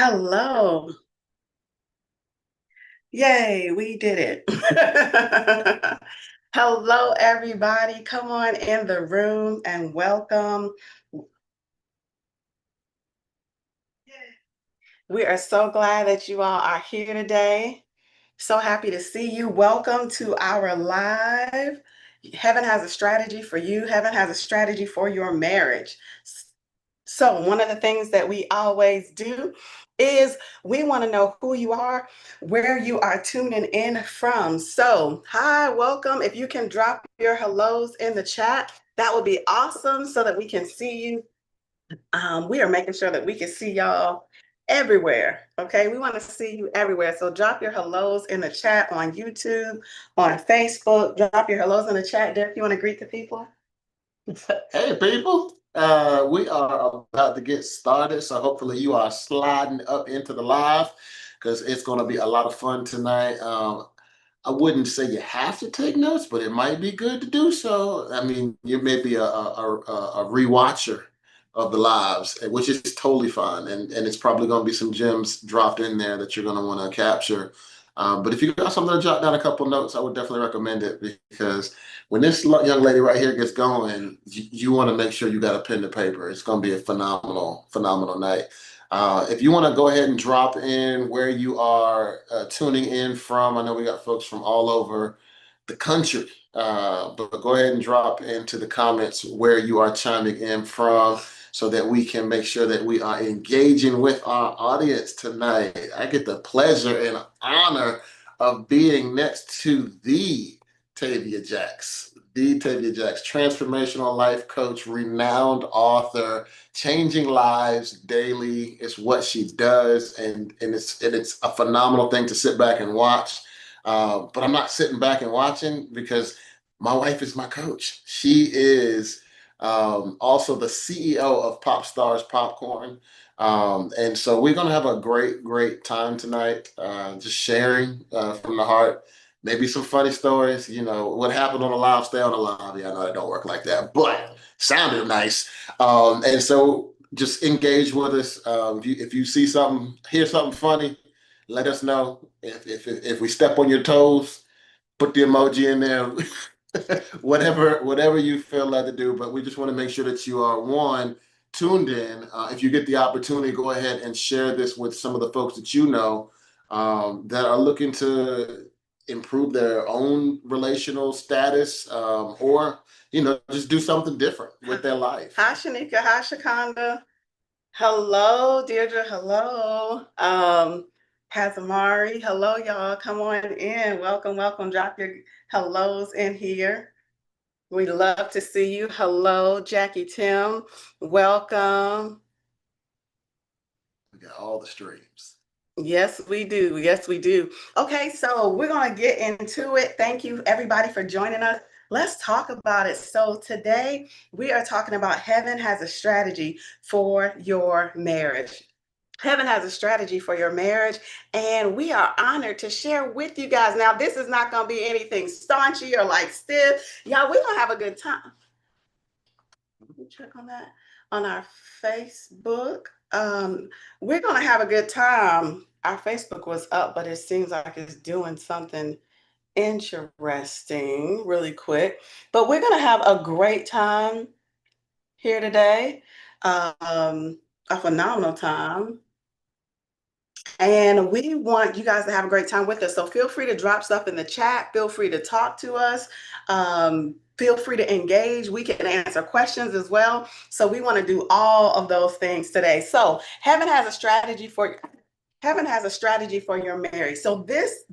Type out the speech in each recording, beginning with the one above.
Hello. Yay, we did it. Hello, everybody. Come on in the room and welcome. We are so glad that you all are here today. So happy to see you. Welcome to our live. Heaven has a strategy for you. Heaven has a strategy for your marriage. So, one of the things that we always do is we want to know who you are, where you are tuning in from. So, hi, welcome. If you can drop your hellos in the chat, that would be awesome so that we can see you. We are making sure that we can see y'all everywhere. Okay, we want to see you everywhere. So, drop your hellos in the chat on YouTube, on Facebook. Drop your hellos in the chat. Derek, you want to greet the people? Hey people, we are about to get started, so hopefully you are sliding up into the live because it's going to be a lot of fun tonight. I wouldn't say you have to take notes, but it might be good to do so. I mean, you may be a rewatcher of the lives, which is totally fine, and it's probably going to be some gems dropped in there that you're going to want to capture. But if you got something to jot down a couple notes, I would definitely recommend it because when this young lady right here gets going, you want to make sure you got a pen and paper. It's going to be a phenomenal, phenomenal night. If you want to go ahead and drop in where you are tuning in from, I know we got folks from all over the country, but go ahead and drop into the comments where you are chiming in from so that we can make sure that we are engaging with our audience tonight. I get the pleasure and honor of being next to Tavia Jacks. Tavia Jacks, transformational life coach, renowned author, changing lives daily is what she does, and it's a phenomenal thing to sit back and watch. But I'm not sitting back and watching because my wife is my coach. She is also the CEO of Pop Stars Popcorn. And so we're going to have a great, great time tonight, just sharing from the heart. Maybe some funny stories. You know, what happened on the live, stay on the live. Yeah, I know it don't work like that, but sounded nice. And so just engage with us. If you see something, hear something funny, let us know. If we step on your toes, put the emoji in there. Whatever you feel led to do, but we just want to make sure that you are one tuned in. If you get the opportunity, go ahead and share this with some of the folks that you know that are looking to improve their own relational status, or just do something different with their life. Hi, Shanika. Hi, Shakanda. Hello, Deirdre. Hello. Hazamari. Hello, y'all. Come on in. Welcome, welcome. Drop your hellos in here. We love to see you. Hello, Jackie Tim. Welcome. We got all the streams. Yes, we do. Yes, we do. Okay, so we're going to get into it. Thank you, everybody, for joining us. Let's talk about it. So, today we are talking about heaven has a strategy for your marriage. Heaven has a strategy for your marriage, and we are honored to share with you guys. Now, this is not going to be anything staunchy or like stiff. Y'all, we're going to have a good time. Let me check on that on our Facebook. We're going to have a good time. Our Facebook was up, but it seems like it's doing something interesting really quick. But we're going to have a great time here today. A phenomenal time. And we want you guys to have a great time with us. So feel free to drop stuff in the chat. Feel free to talk to us. Feel free to engage. We can answer questions as well. So we want to do all of those things today. So heaven has a strategy for your marriage. So this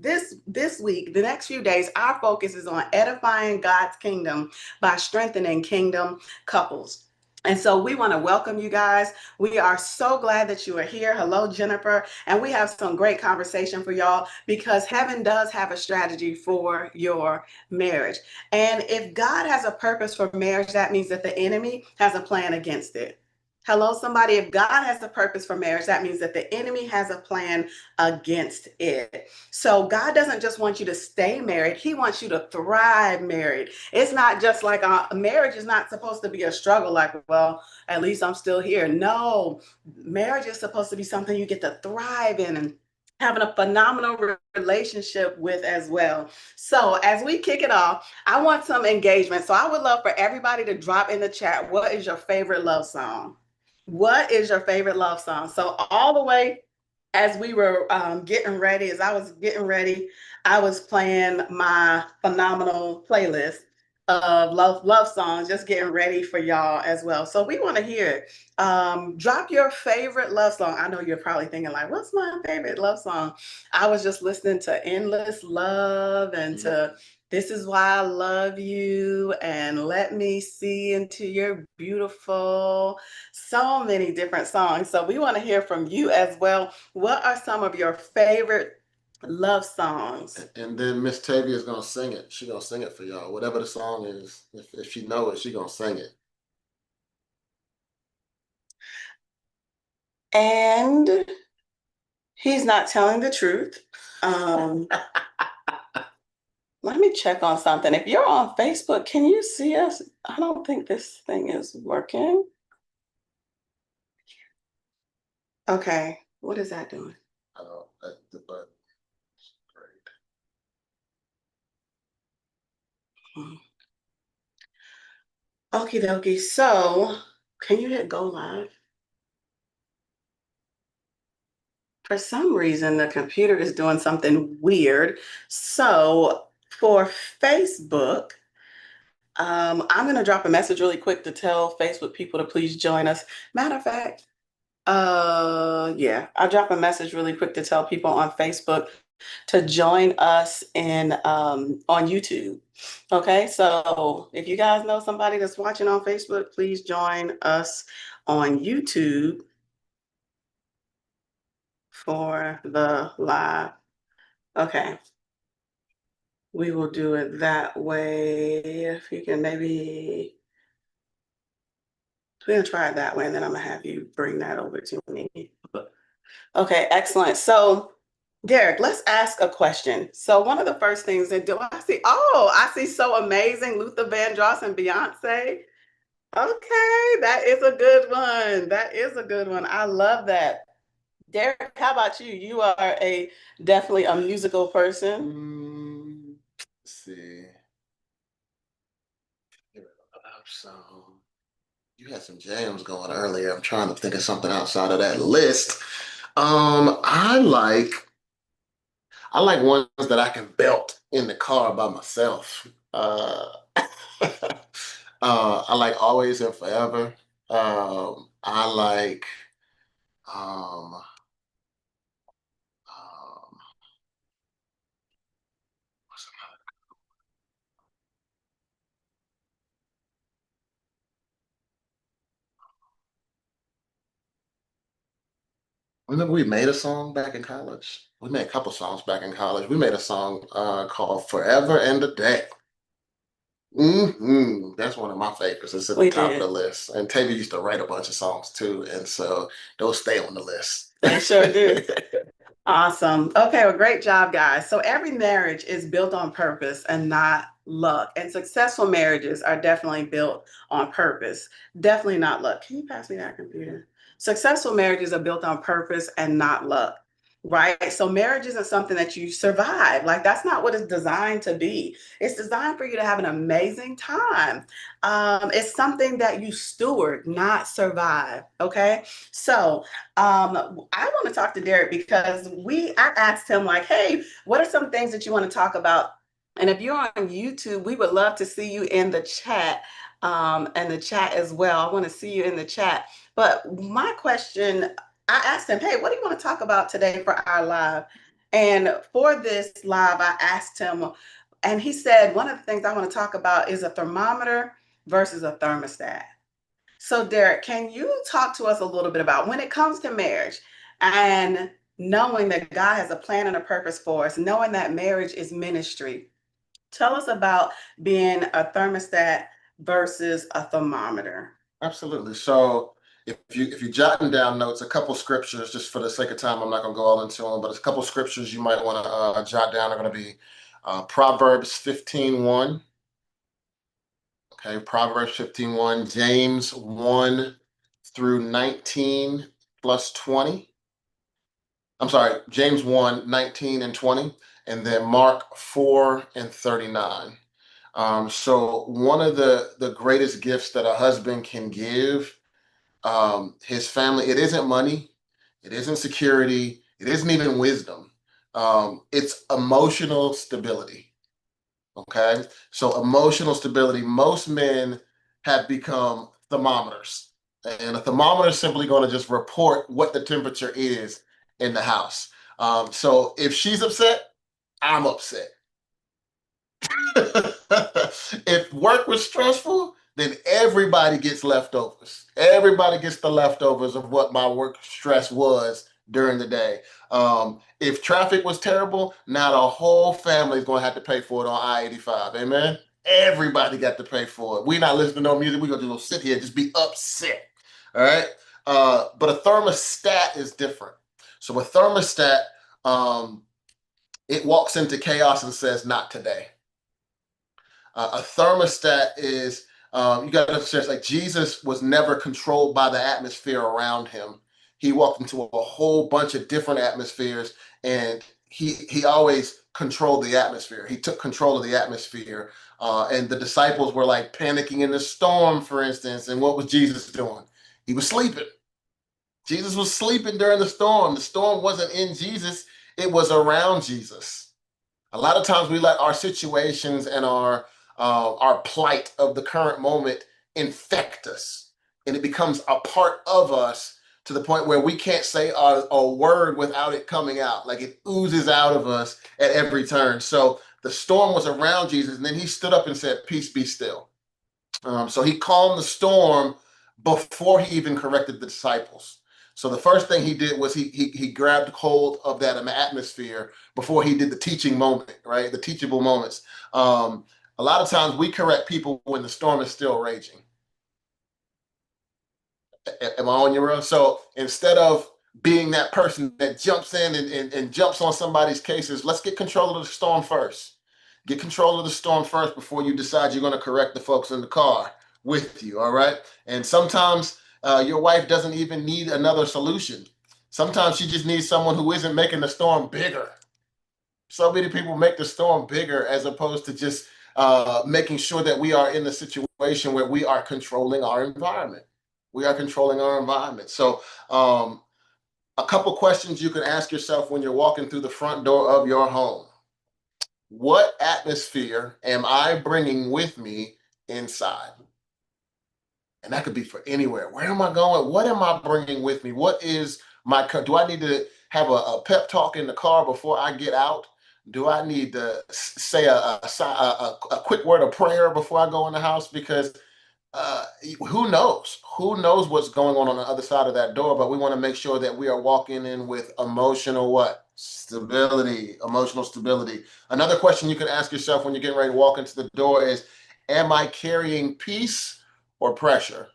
week, the next few days, our focus is on edifying God's kingdom by strengthening kingdom couples. And so we want to welcome you guys. We are so glad that you are here. Hello, Jennifer. And we have some great conversation for y'all because heaven does have a strategy for your marriage. And if God has a purpose for marriage, that means that the enemy has a plan against it. Hello, somebody. If God has a purpose for marriage, that means that the enemy has a plan against it. So God doesn't just want you to stay married, He wants you to thrive married. It's not just like a marriage is not supposed to be a struggle, like, well, at least I'm still here. No, marriage is supposed to be something you get to thrive in and having a phenomenal relationship with as well. So, as we kick it off, I want some engagement. So, I would love for everybody to drop in the chat, what is your favorite love song? What is your favorite love song? So, all the way as we were getting ready, as I was getting ready, I was playing my phenomenal playlist of love songs, just getting ready for y'all as well. So we want to hear it. Drop your favorite love song. I know you're probably thinking like, what's my favorite love song? I was just listening to Endless Love and to This Is Why I Love You and Let Me See Into Your Beautiful. So many different songs. So we want to hear from you as well. What are some of your favorite love songs? And then Miss Tavia is gonna sing it. She gonna sing it for y'all. Whatever the song is, if she know it, she gonna sing it. And he's not telling the truth. Let me check on something. If you're on Facebook, can you see us? I don't think this thing is working. Okay, what is that doing? But great. Okie dokie. So, can you hit go live? For some reason, the computer is doing something weird. So, for Facebook, I'm going to drop a message really quick to tell Facebook people to please join us. Matter of fact, yeah, I'll drop a message really quick to tell people on Facebook to join us in on YouTube. Okay, so if you guys know somebody that's watching on Facebook, please join us on YouTube for the live. Okay, we will do it that way. If you can maybe, we're gonna try it that way, and then I'm gonna have you bring that over to me. Okay, excellent. So, Derek, let's ask a question. So, one of the first things that do I see? Oh, I see So Amazing, Luther Vandross and Beyonce. Okay, that is a good one. That is a good one. I love that. Derek, how about you? You are a definitely a musical person. Let's see. So you had some jams going earlier. I'm trying to think of something outside of that list. I like ones that I can belt in the car by myself. I like Always and Forever. I like um, um, remember we made a song back in college? We made a couple songs back in college. We made a song called Forever and a Day. That's one of my favorites. It's at the We top of the did. list. And Tavia used to write a bunch of songs too, and so those stay on the list. They sure do. Awesome. Okay, well, great job, guys. So every marriage is built on purpose and not luck. And successful marriages are definitely built on purpose, definitely not luck. Can you pass me that computer? Successful marriages are built on purpose and not luck, right? So marriage isn't something that you survive. Like that's not what it's designed to be. It's designed for you to have an amazing time. It's something that you steward, not survive. Okay. So I want to talk to Derek because I asked him like, hey, what are some things that you want to talk about? And if you're on YouTube, we would love to see you in the chat and the chat as well. I want to see you in the chat. But my question, I asked him, hey, what do you want to talk about today for our live? And for this live, I asked him, and he said, one of the things I want to talk about is a thermometer versus a thermostat. So, Derek, can you talk to us a little bit about when it comes to marriage and knowing that God has a plan and a purpose for us, knowing that marriage is ministry? Tell us about being a thermostat versus a thermometer. Absolutely. So if you're jotting down notes, a couple scriptures, just for the sake of time, I'm not going to go all into them, but a couple scriptures you might want to jot down are going to be Proverbs 15:1. Okay, Proverbs 15:1, James 1 through 19 plus 20. I'm sorry, James 1, 19 and 20, and then Mark 4 and 39. So one of the greatest gifts that a husband can give his family, it isn't money, it isn't security, it isn't even wisdom. It's emotional stability. Okay. So emotional stability, most men have become thermometers. And a thermometer is simply going to just report what the temperature is in the house. So if she's upset, I'm upset. If work was stressful, then everybody gets leftovers. Everybody gets the leftovers of what my work stress was during the day. If traffic was terrible, now the whole family is going to have to pay for it on I-85. Amen. Everybody got to pay for it. We're not listening to no music. We're going to just sit here and just be upset. All right. But a thermostat is different. So a thermostat, it walks into chaos and says, not today. A thermostat is, you got to understand, like Jesus was never controlled by the atmosphere around him. He walked into a whole bunch of different atmospheres, and he always controlled the atmosphere. He took control of the atmosphere, and the disciples were like panicking in the storm, for instance. And what was Jesus doing? He was sleeping. Jesus was sleeping during the storm. The storm wasn't in Jesus; it was around Jesus. A lot of times we let our situations and our plight of the current moment infect us, and it becomes a part of us to the point where we can't say a word without it coming out. Like it oozes out of us at every turn. So the storm was around Jesus, and then he stood up and said, "Peace, be still." So he calmed the storm before he even corrected the disciples. So the first thing he did was he grabbed hold of that atmosphere before he did the teaching moment, right? The teachable moments. A lot of times we correct people when the storm is still raging. Am I on your road? So instead of being that person that jumps in and jumps on somebody's cases, let's get control of the storm first. Get control of the storm first before you decide you're going to correct the folks in the car with you. All right. And sometimes your wife doesn't even need another solution. Sometimes she just needs someone who isn't making the storm bigger. So many people make the storm bigger as opposed to just making sure that we are in the situation where we are controlling our environment. We are controlling our environment. So, a couple questions you can ask yourself when you're walking through the front door of your home. What atmosphere am I bringing with me inside? And that could be for anywhere. Where am I going? What am I bringing with me? What is do I need to have a pep talk in the car before I get out? Do I need to say a quick word of prayer before I go in the house? Because uh, who knows? Who knows what's going on the other side of that door? But we want to make sure that we are walking in with emotional what? Stability, emotional stability. Another question you can ask yourself when you're getting ready to walk into the door is, am I carrying peace or pressure?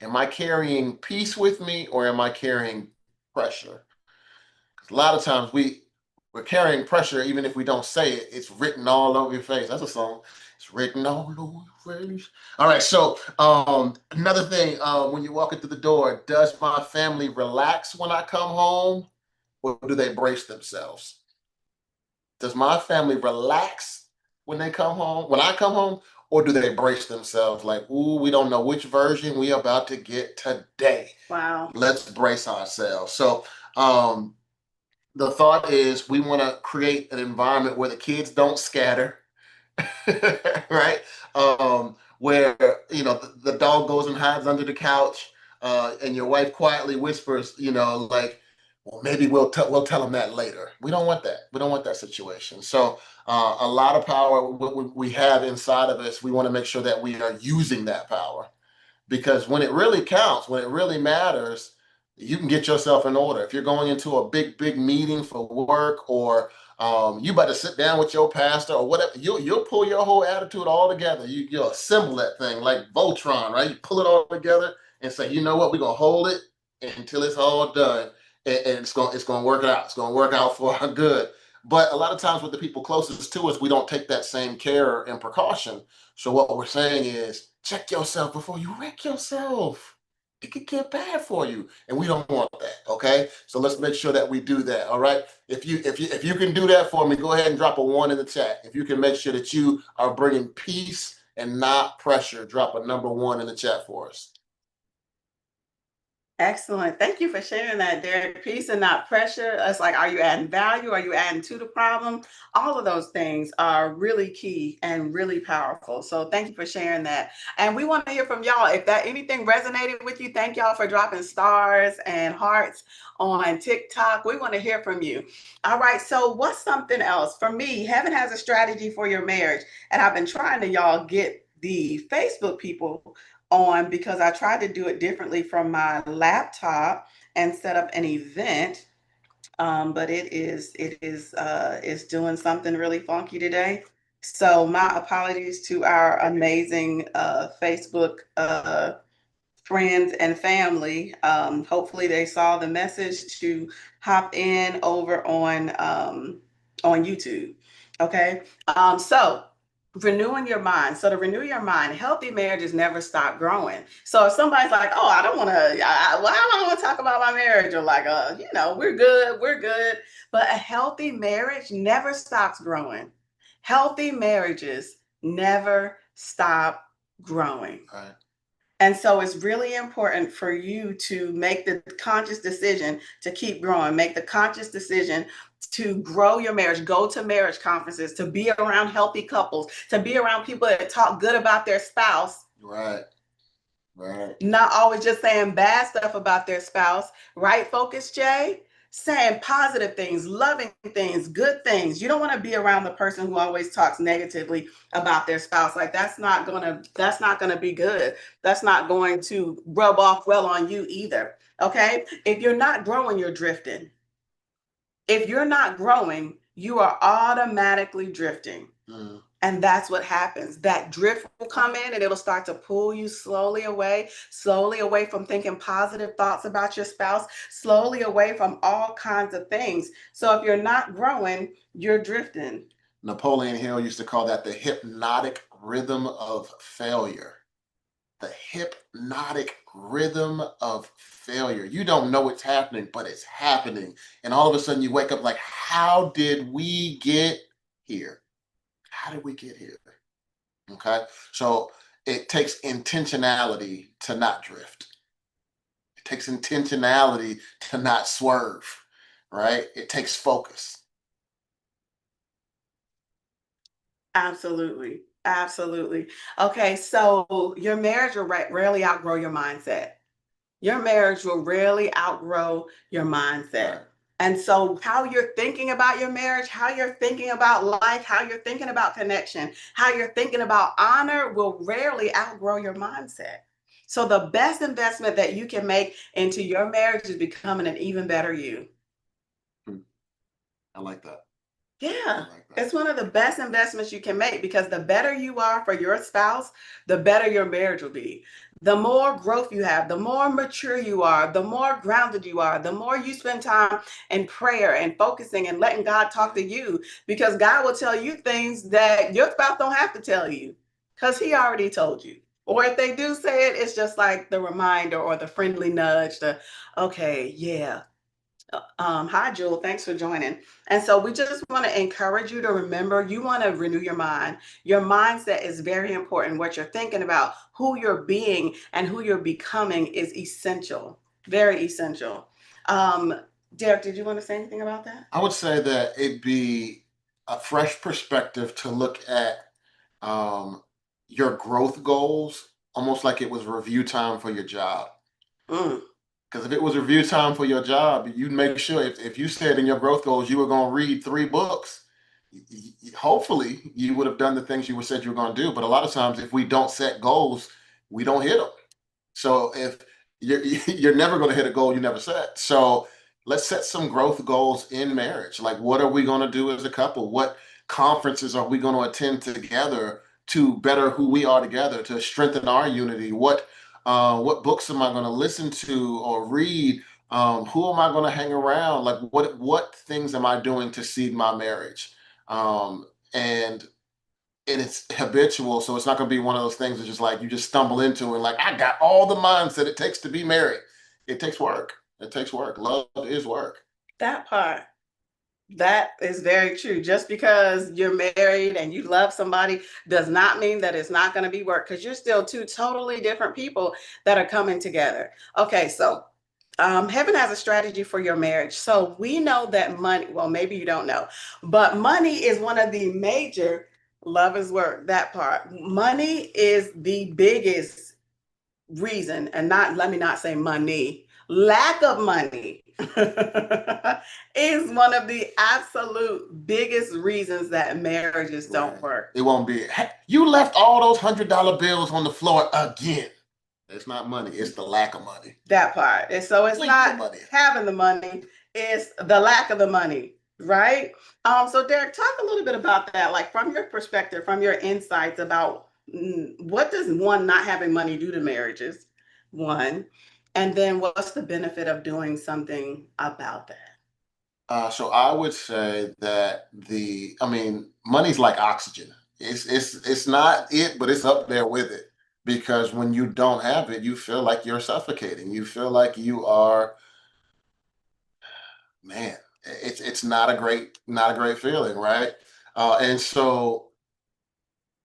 Am I carrying peace with me or am I carrying pressure? A lot of times we're carrying pressure even if we don't say it. It's written all over your face. That's a song. It's written all over your face. All right. So another thing, when you're walking through the door, does my family relax when I come home, or do they brace themselves? Does my family relax when they come home, when I come home, or do they brace themselves like, ooh, we don't know which version we about to get today. Wow. Let's brace ourselves. So um, the thought is we want to create an environment where the kids don't scatter, right? Where the dog goes and hides under the couch, and your wife quietly whispers, like, well, maybe we'll tell them that later. We don't want that. We don't want that situation. So a lot of power we have inside of us, we want to make sure that we are using that power, because when it really counts, when it really matters, you can get yourself in order. If you're going into a big meeting for work, or you better sit down with your pastor or whatever, you'll pull your whole attitude all together. You'll assemble that thing like Voltron, right? You pull it all together and say, you know what, we're gonna hold it until it's all done, and it's gonna work out. It's gonna work out for our good. But a lot of times with the people closest to us, we don't take that same care and precaution. So what we're saying is check yourself before you wreck yourself. It could get bad for you, and we don't want that. Okay, so let's make sure that we do that. All right. If you can do that for me, go ahead and drop a 1 in the chat. If you can make sure that you are bringing peace and not pressure, drop a number 1 in the chat for us. Excellent. Thank you for sharing that, Derek. Peace and not pressure. It's like, are you adding value? Are you adding to the problem? All of those things are really key and really powerful. So thank you for sharing that. And we want to hear from y'all. If that anything resonated with you, thank y'all for dropping stars and hearts on TikTok. We want to hear from you. All right. So what's something else? For me, Heaven has a strategy for your marriage. And I've been trying to y'all get the Facebook people on because I tried to do it differently from my laptop and set up an event. But it's doing something really funky today. So my apologies to our amazing Facebook friends and family. Hopefully they saw the message to hop in over on YouTube. Okay. So renewing your mind. So to renew your mind, healthy marriages never stop growing. So if somebody's like, "Oh, I don't want to, well, I don't want to talk about my marriage," or like, we're good, we're good. But a healthy marriage never stops growing. Healthy marriages never stop growing. Right. And so it's really important for you to make the conscious decision to keep growing, make the conscious decision to grow your marriage, go to marriage conferences, to be around healthy couples, to be around people that talk good about their spouse. Right. Right. Not always just saying bad stuff about their spouse, right? Focus, Jay? Saying positive things, loving things, good things. You don't want to be around the person who always talks negatively about their spouse. Like that's not gonna be good. That's not going to rub off well on you either. Okay. If you're not growing, you're drifting. If you're not growing, you are automatically drifting. Mm. And that's what happens. That drift will come in and it'll start to pull you slowly away from thinking positive thoughts about your spouse, slowly away from all kinds of things. So if you're not growing, you're drifting. Napoleon Hill used to call that the hypnotic rhythm of failure. The hypnotic rhythm of failure. You don't know it's happening, but it's happening. And all of a sudden you wake up like, how did we get here? How did we get here? Okay. So it takes intentionality to not drift. It takes intentionality to not swerve, right? It takes focus. Absolutely. Absolutely. Okay, so your marriage will rarely outgrow your mindset. Your marriage will rarely outgrow your mindset. Right. And so, how you're thinking about your marriage, how you're thinking about life, how you're thinking about connection, how you're thinking about honor will rarely outgrow your mindset. So, the best investment that you can make into your marriage is becoming an even better you. I like that. Yeah, it's one of the best investments you can make because the better you are for your spouse, the better your marriage will be. The more growth you have, the more mature you are, the more grounded you are, the more you spend time in prayer and focusing and letting God talk to you because God will tell you things that your spouse don't have to tell you because he already told you. Or if they do say it, it's just like the reminder or the friendly nudge, okay, yeah, hi, Jewel. Thanks for joining. And so we just want to encourage you to remember you want to renew your mind. Your mindset is very important. What you're thinking about, who you're being, and who you're becoming is essential, very essential. Derek, did you want to say anything about that? I would say that it'd be a fresh perspective to look at your growth goals almost like it was review time for your job. Mm. Because if it was review time for your job, you'd make sure if you said in your growth goals you were going to read 3 books, hopefully you would have done the things you said you were going to do. But a lot of times, if we don't set goals, we don't hit them. So if you're never going to hit a goal you never set. So let's set some growth goals in marriage. Like, what are we going to do as a couple? What conferences are we going to attend together to better who we are together, to strengthen our unity? What What books am I going to listen to or read? Who am I going to hang around? Like what things am I doing to seed my marriage? And it's habitual, so it's not going to be one of those things that's just like you just stumble into and like I got all the mindset it takes to be married. It takes work. It takes work. Love is work. That part. That is very true. Just because you're married and you love somebody does not mean that it's not going to be work, because you're still two totally different people that are coming together. Okay, so heaven has a strategy for your marriage. So we know that money, well, maybe you don't know, but money is one of the major, love is work, that part. Money is the biggest reason, and not, let me not say money, lack of money is one of the absolute biggest reasons that marriages don't Right. work. It won't be. Hey, you left all those $100 bills on the floor again. It's not money. It's the lack of money. That part. And so it's Leave the not money. having the money, it's the lack of the money, right? So Derek, talk a little bit about that, like from your perspective, from your insights about what does one not having money do to marriages? One, and then what's the benefit of doing something about that? So I would say that I mean, money's like oxygen. It's not it, but it's up there with it. Because when you don't have it, you feel like you're suffocating. You feel like you are, man, it's not a great feeling, right? And so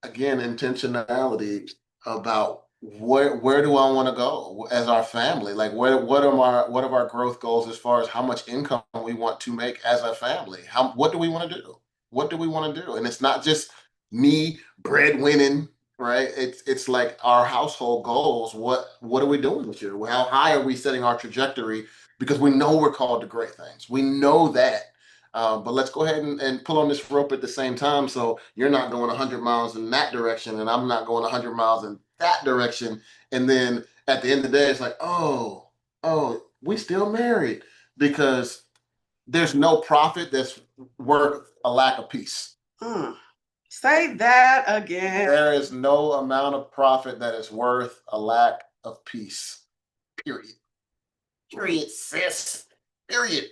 again, intentionality about where do I want to go as our family? Like what are our growth goals as far as how much income we want to make as a family? What do we want to do? What do we want to do? And it's not just me breadwinning, right? It's like our household goals. What are we doing this year? How high are we setting our trajectory? Because we know we're called to great things. We know that. But let's go ahead and pull on this rope at the same time. So you're not going 100 miles in that direction, and I'm not going 100 miles in that direction. And then at the end of the day, it's like, oh, we still married because there's no profit that's worth a lack of peace. Mm. Say that again. There is no amount of profit that is worth a lack of peace. Period. Period, sis. Period.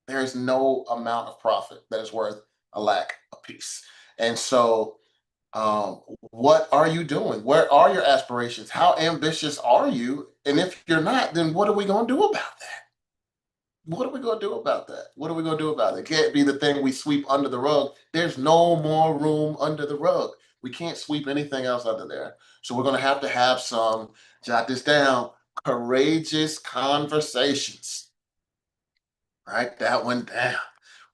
There's no amount of profit that is worth a lack of peace. And so, what are you doing? Where are your aspirations? How ambitious are you? And if you're not, then what are we going to do about that? What are we going to do about that? What are we going to do about it? It can't be the thing we sweep under the rug. There's no more room under the rug. We can't sweep anything else under there. So we're going to have some, jot this down, courageous conversations. Write that one down.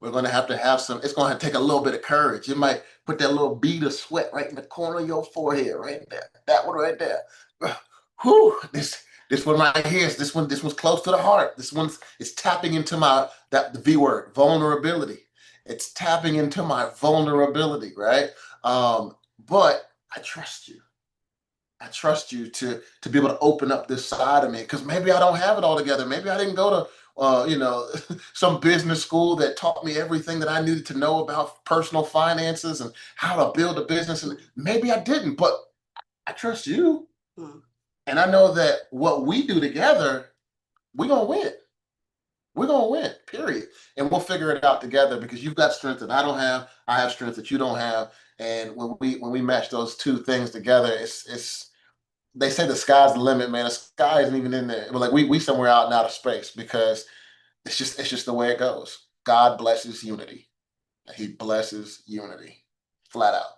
We're going to have some, it's going to take a little bit of courage. You might put that little bead of sweat right in the corner of your forehead, right there. That one right there. Whew, this one right here, this one's close to the heart. This one's it's tapping into the V word, vulnerability. It's tapping into my vulnerability, right? But I trust you. I trust you to be able to open up this side of me because maybe I don't have it all together. Maybe I didn't go to some business school that taught me everything that I needed to know about personal finances and how to build a business. And maybe I didn't, but I trust you. Mm. And I know that what we do together, we're gonna win. We're gonna win, period. And we'll figure it out together because you've got strength that I don't have, I have strength that you don't have. And when we match those two things together, it's they say the sky's the limit, man. The sky isn't even in there. But like we somewhere out in outer space because it's just the way it goes. God blesses unity. He blesses unity. Flat out.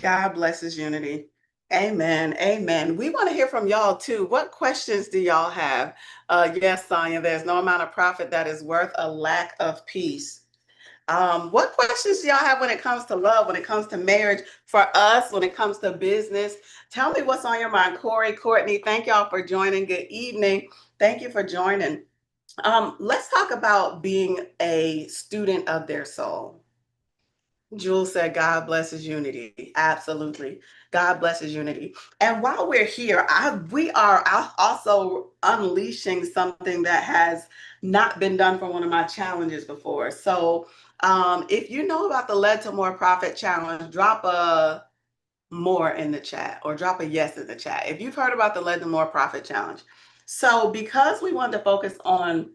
God blesses unity. Amen. Amen. We want to hear from y'all too. What questions do y'all have? Yes, Sonia, there's no amount of profit that is worth a lack of peace. What questions do y'all have when it comes to love, when it comes to marriage, for us, when it comes to business? Tell me what's on your mind. Corey, Courtney, thank y'all for joining. Good evening. Thank you for joining. Let's talk about being a student of their soul. Jules said, God blesses unity. Absolutely. God blesses unity. And while we're here, we are also unleashing something that has not been done for one of my challenges before. So if you know about the Lead to More Profit Challenge, drop a more in the chat or drop a yes in the chat if you've heard about the Led to More Profit Challenge. So because we wanted to focus on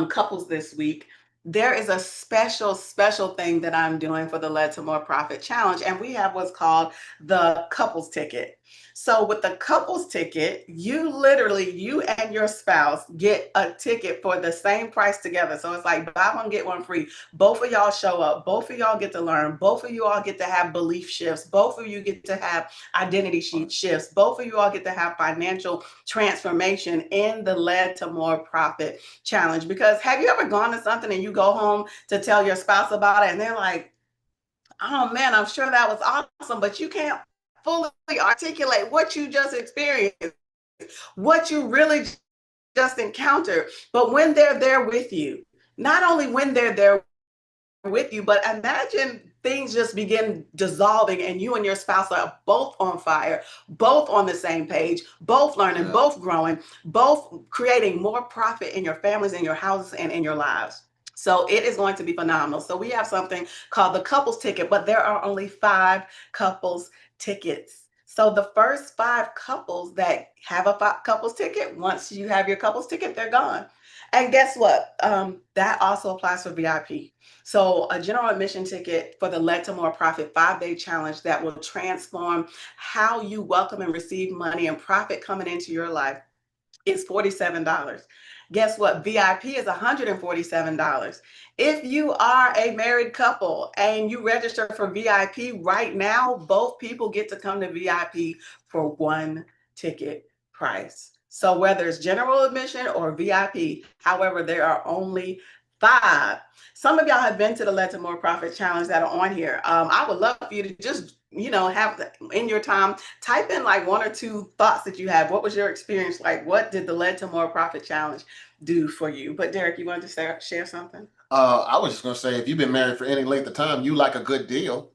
couples this week, there is a special thing that I'm doing for the Led to More Profit Challenge, and we have what's called the couples ticket. So with the couples ticket, you and your spouse get a ticket for the same price together. So it's like buy one, get one free. Both of y'all show up, both of y'all get to learn, both of you all get to have belief shifts, both of you get to have identity shifts, both of you all get to have financial transformation in the Led to More Profit Challenge. Because have you ever gone to something and you go home to tell your spouse about it and they're like, oh man, I'm sure that was awesome, but you can't fully articulate what you just experienced, what you really just encountered. But when they're there with you, not only when they're there with you, but imagine things just begin dissolving and you and your spouse are both on fire, both on the same page, both learning, both growing, both creating more profit in your families, in your houses, and in your lives. So it is going to be phenomenal. So we have something called the couples ticket, but there are only 5 couples tickets. So the first 5 couples that have a couples ticket, once you have your couples ticket, they're gone. And guess what? That also applies for VIP. So a general admission ticket for the Led to More Profit 5-day challenge that will transform how you welcome and receive money and profit coming into your life is $47. Guess what? VIP is $147. If you are a married couple and you register for VIP right now, both people get to come to VIP for one ticket price. So whether it's general admission or VIP, however, there are only 5. Some of y'all have been to the Led to More Profit Challenge that are on here. I would love for you to just, have in your time, type in like 1 or 2 thoughts that you have. What was your experience like? What did the Led to More Profit Challenge do for you? But Derek, you wanted to share something? I was just gonna say, if you've been married for any length of time, you like a good deal.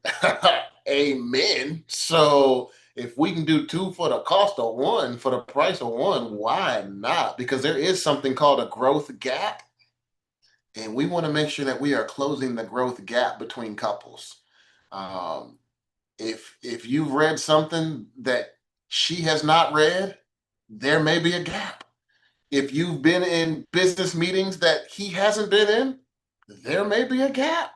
Amen. So if we can do 2 for the cost of 1, for the price of 1, why not? Because there is something called a growth gap, and we want to make sure that we are closing the growth gap between couples. Um, if you've read something that she has not read, there may be a gap. If you've been in business meetings that he hasn't been in, there may be a gap.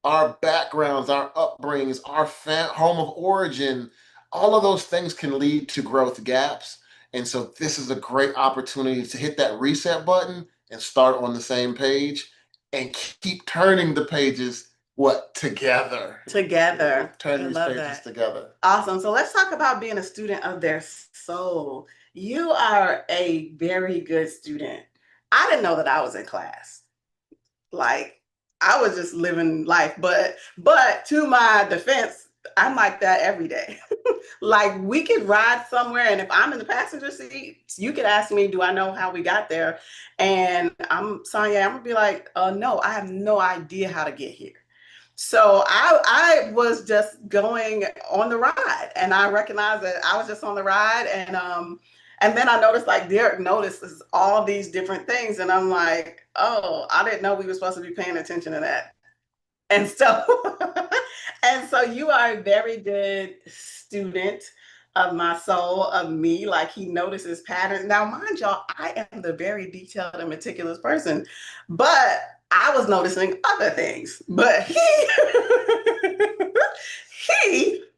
Our backgrounds, our upbringings, our home of origin, all of those things can lead to growth gaps. And so this is a great opportunity to hit that reset button and start on the same page and keep turning the pages together. Together. Turn these pages together. Awesome. So let's talk about being a student of their soul. You are a very good student. I didn't know that I was in class. Like I was just living life, but to my defense, I'm like that every day. Like we could ride somewhere, and if I'm in the passenger seat, you could ask me, "Do I know how we got there?" And I'm Sonia. I'm gonna be like, "No, I have no idea how to get here." So I was just going on the ride, and I recognized that I was just on the ride, and then I noticed like Derek notices all these different things, and I'm like, oh, I didn't know we were supposed to be paying attention to that. And so and so you are a very good student of my soul, of me. Like he notices patterns. Now, mind y'all, I am the very detailed and meticulous person, but I was noticing other things. But he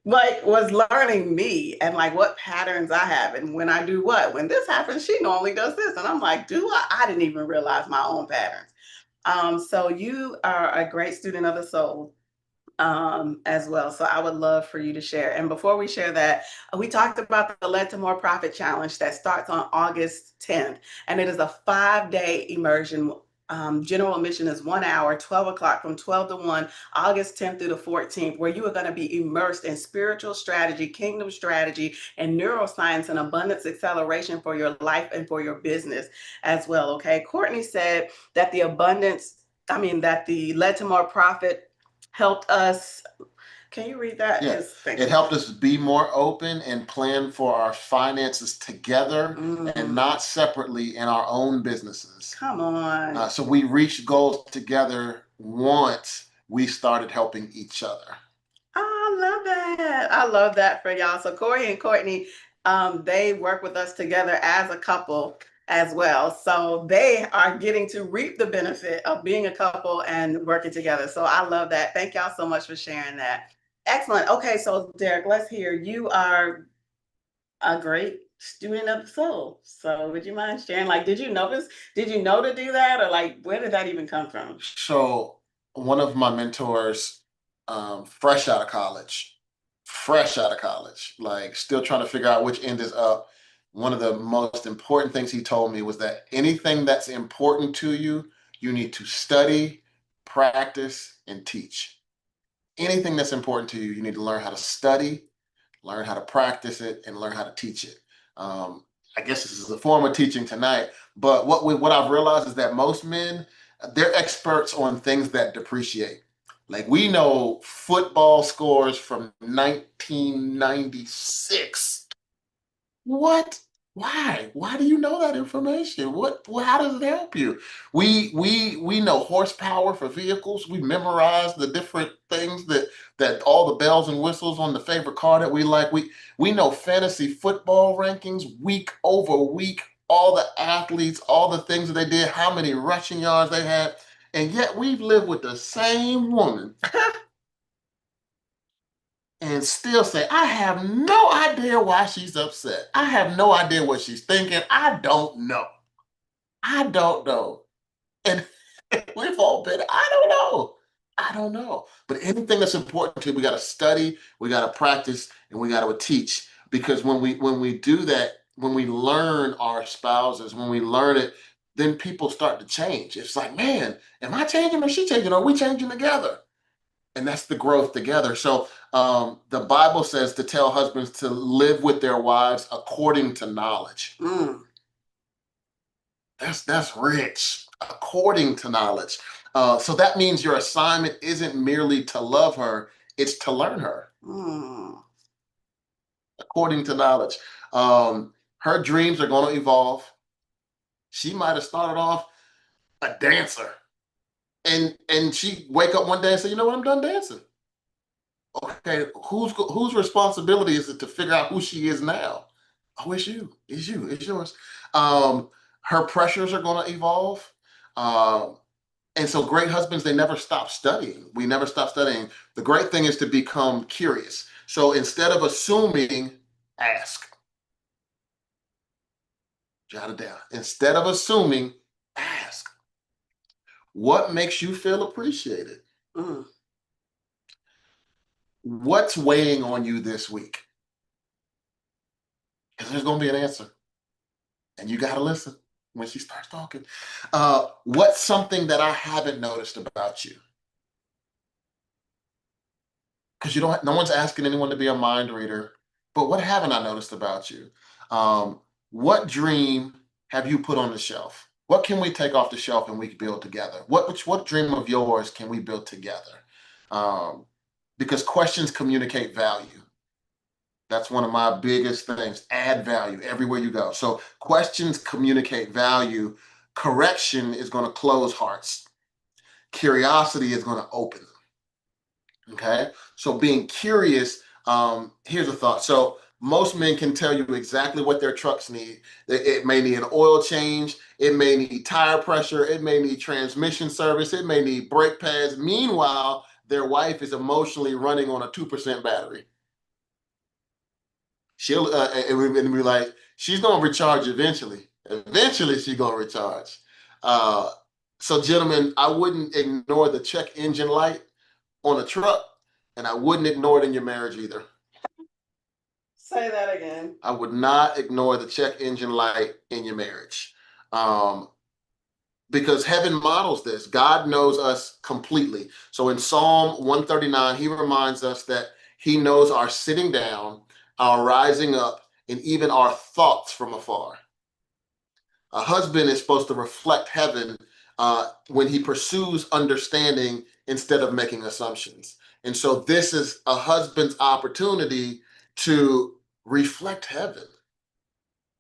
like was learning me and like what patterns I have and when I do what. When this happens, she normally does this. And I'm like, do I? I didn't even realize my own patterns. So you are a great student of the soul as well. So I would love for you to share. And before we share that, we talked about the Led to More Profit Challenge that starts on August 10th, and it is a 5-day immersion. General admission is 1 hour, 12 o'clock from 12 to 1, August 10th through the 14th, where you are going to be immersed in spiritual strategy, kingdom strategy, and neuroscience and abundance acceleration for your life and for your business as well. Okay. Courtney said that that the Led to More Profit helped us. Can you read that? Yes. It helped us be more open and plan for our finances together and not separately in our own businesses. Come on. So we reached goals together once we started helping each other. I love that. I love that for y'all. So Corey and Courtney, they work with us together as a couple as well. So they are getting to reap the benefit of being a couple and working together. So I love that. Thank y'all so much for sharing that. Excellent. Okay, so Derek, let's hear. You are a great student of the soul. So would you mind sharing? Like, did you know to do that? Or like where did that even come from? So one of my mentors, fresh out of college, like still trying to figure out which end is up. One of the most important things he told me was that anything that's important to you, you need to study, practice, and teach. Anything that's important to you, you need to learn how to study, learn how to practice it, and learn how to teach it. Um, I guess this is a form of teaching tonight, but what I've realized is that most men, they're experts on things that depreciate. Like we know football scores from 1996. What? Why? Why do you know that information? How does it help you? We know horsepower for vehicles. We memorize the different things that all the bells and whistles on the favorite car that we like. We know fantasy football rankings week over week, all the athletes, all the things that they did, how many rushing yards they had, and yet we've lived with the same woman and still say, I have no idea why she's upset. I have no idea what she's thinking. I don't know. I don't know. And we've all been, I don't know. I don't know. But anything that's important to you, we got to study, we got to practice, and we got to teach. Because when we do that, when we learn our spouses, when we learn it, then people start to change. It's like, man, am I changing or is she changing? Are we changing together? And that's the growth together. So the Bible says to tell husbands to live with their wives according to knowledge. That's rich. According to knowledge. So that means your assignment isn't merely to love her; it's to learn her. According to knowledge, her dreams are going to evolve. She might have started off a dancer, and she wake up one day and say, "You know what? I'm done dancing." Okay, whose responsibility is it to figure out who she is now? Oh, it's you. It's you. It's yours. Um, Her pressures are going to evolve. Um, and so, great husbands, they never stop studying. We never stop studying. The great thing is to become curious. So, instead of assuming, ask. Jot it down. Instead of assuming, ask. What makes you feel appreciated? Mm. What's weighing on you this week? Because there's going to be an answer. And you got to listen when she starts talking. What's something that I haven't noticed about you? Because no one's asking anyone to be a mind reader. But what haven't I noticed about you? What dream have you put on the shelf? What can we take off the shelf and we can build together? What dream of yours can we build together? Because questions communicate value. That's one of my biggest things. Add value everywhere you go. So questions communicate value. Correction is going to close hearts. Curiosity is going to open them. Okay. So being curious, here's a thought. So most men can tell you exactly what their trucks need. It may need an oil change. It may need tire pressure. It may need transmission service. It may need brake pads. Meanwhile, their wife is emotionally running on a 2% battery. She'll and be like, she's gonna recharge eventually. Eventually, she's gonna recharge. Uh, so, gentlemen, I wouldn't ignore the check engine light on a truck, and I wouldn't ignore it in your marriage either. Say that again. I would not ignore the check engine light in your marriage. Because heaven models this. God knows us completely. So in Psalm 139, he reminds us that he knows our sitting down, our rising up, and even our thoughts from afar. A husband is supposed to reflect heaven when he pursues understanding instead of making assumptions. And so this is a husband's opportunity to reflect heaven.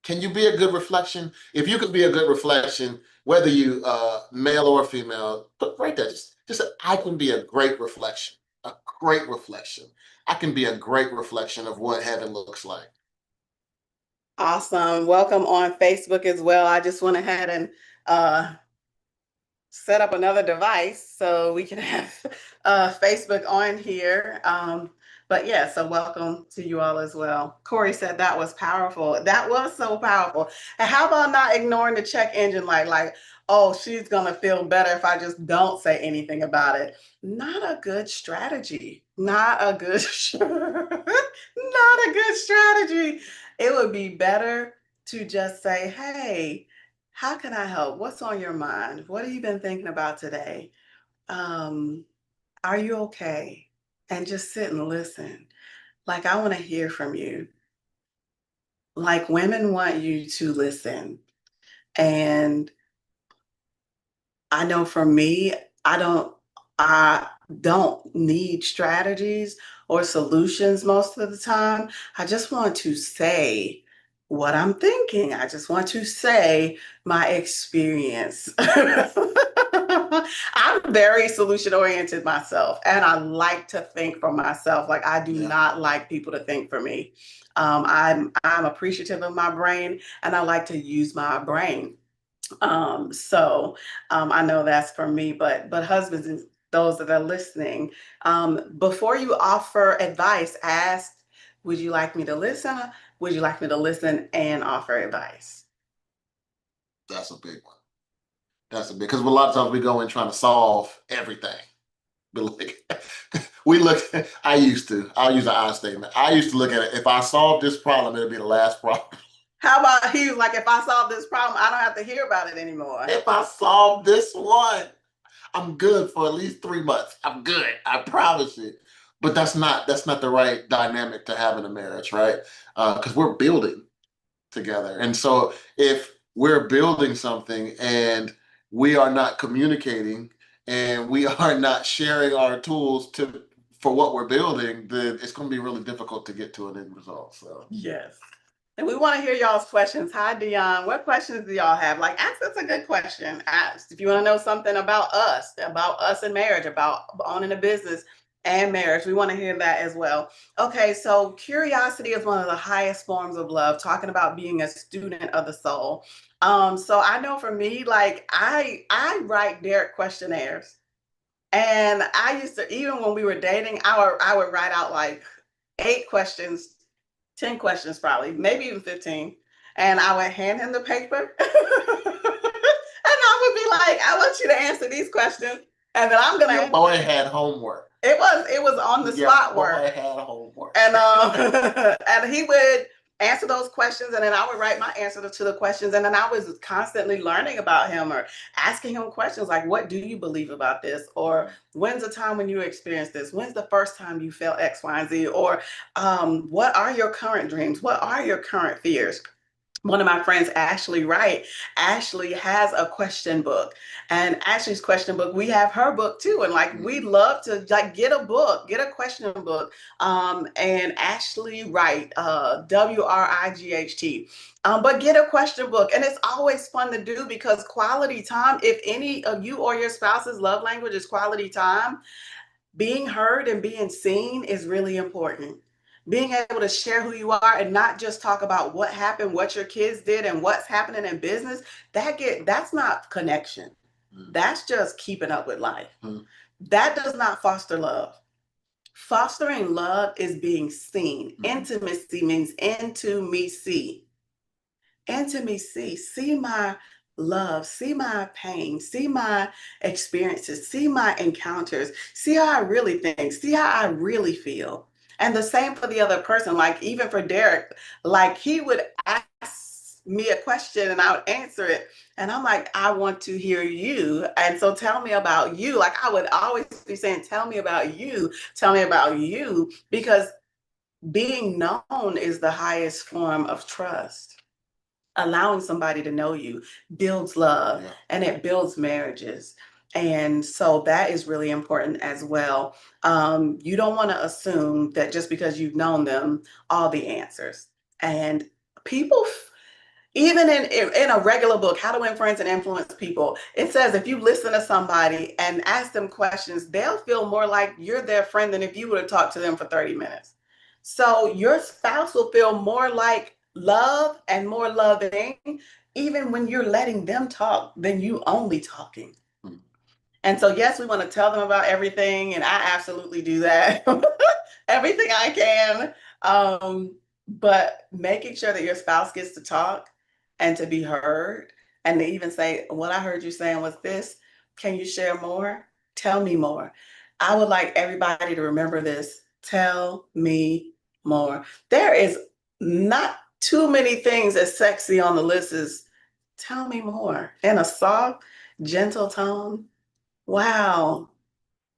Can you be a good reflection? If you could be a good reflection, whether you male or female, but right there, just I can be a great reflection. A great reflection. I can be a great reflection of what heaven looks like. Awesome. Welcome on Facebook as well. I just went ahead and uh, set up another device so we can have Facebook on here. But yeah, so welcome to you all as well. Corey said that was powerful. That was so powerful. And how about not ignoring the check engine light? Like, oh, she's gonna feel better if I just don't say anything about it. Not a good strategy. Not a good, not a good strategy. It would be better to just say, hey, how can I help? What's on your mind? What have you been thinking about today? Um, are you okay? And just sit and listen. Like, I want to hear from you. Like, women want you to listen. And I know for me, I don't I don't need strategies or solutions most of the time. I just want to say what I'm thinking. I just want to say my experience. I'm very solution oriented myself, and I like to think for myself. Like, I do not like people to think for me. I'm appreciative of my brain, and I like to use my brain. I know that's for me, but husbands and those that are listening, before you offer advice, ask, would you like me to listen? Would you like me to listen and offer advice? That's a big one. That's a big, because a lot of times we go in trying to solve everything. But like, I'll use an I statement. I used to look at it, if I solve this problem, it'll be the last problem. How about he was like, if I solve this problem, I don't have to hear about it anymore. If I solve this one, I'm good for at least 3 months. I'm good. I promise you. But that's not the right dynamic to have in a marriage, right? Because we're building together. And so if we're building something and we are not communicating and we are not sharing our tools to for what we're building, then it's going to be really difficult to get to an end result. So Yes. And we want to hear y'all's questions. Hi, Dion. What questions do y'all have? Like, ask us a good question. Ask if you want to know something about us in marriage, about owning a business and marriage. We want to hear that as well. Okay, so curiosity is one of the highest forms of love, talking about being a student of the soul. So I know for me, like I write Derek questionnaires. And I used to, even when we were dating, I would write out like 8 questions, 10 questions probably, maybe even 15. And I would hand him the paper. And I would be like, I want you to answer these questions. And then I'm gonna your boy had homework. it was on the spot Boy work. had homework. And and he would answer those questions, and then I would write my answer to the questions, and then I was constantly learning about him or asking him questions like, what do you believe about this? Or when's the time when you experienced this? When's the first time you felt X, Y, and Z? Or what are your current dreams? What are your current fears? One of my friends, Ashley Wright, Ashley has a question book, and Ashley's question book, we have her book too. And like, we love to like get a book, get a question book. And Ashley Wright, WRIGHT. But get a question book. And it's always fun to do because quality time, if any of you or your spouse's love language is quality time, being heard and being seen is really important. Being able to share who you are and not just talk about what happened, what your kids did, and what's happening in business, that's not connection. That's just keeping up with life. That does not foster love. Fostering love is being seen. Intimacy means intimacy. Intimacy. See my love, see my pain, see my experiences, see my encounters, see how I really think, see how I really feel. And the same for the other person. Like, even for Derek, like, he would ask me a question and I would answer it. And I'm like, I want to hear you. And so tell me about you. Like, I would always be saying, tell me about you. Tell me about you. Because being known is the highest form of trust. Allowing somebody to know you builds love, and it builds marriages. And so that is really important as well. You don't want to assume that just because you've known them, all the answers. And people Even in a regular book, How to Win Friends and Influence People, it says if you listen to somebody and ask them questions, they'll feel more like you're their friend than if you would have talked to them for 30 minutes. So your spouse will feel more like love and more loving, even when you're letting them talk than you only talking. Hmm. And so, yes, we want to tell them about everything, and I absolutely do that. Everything I can. But making sure that your spouse gets to talk and to be heard, and to even say, what I heard you saying was this. Can you share more? Tell me more. I would like everybody to remember this. Tell me more. There is not too many things as sexy on the list as tell me more in a soft, gentle tone. Wow.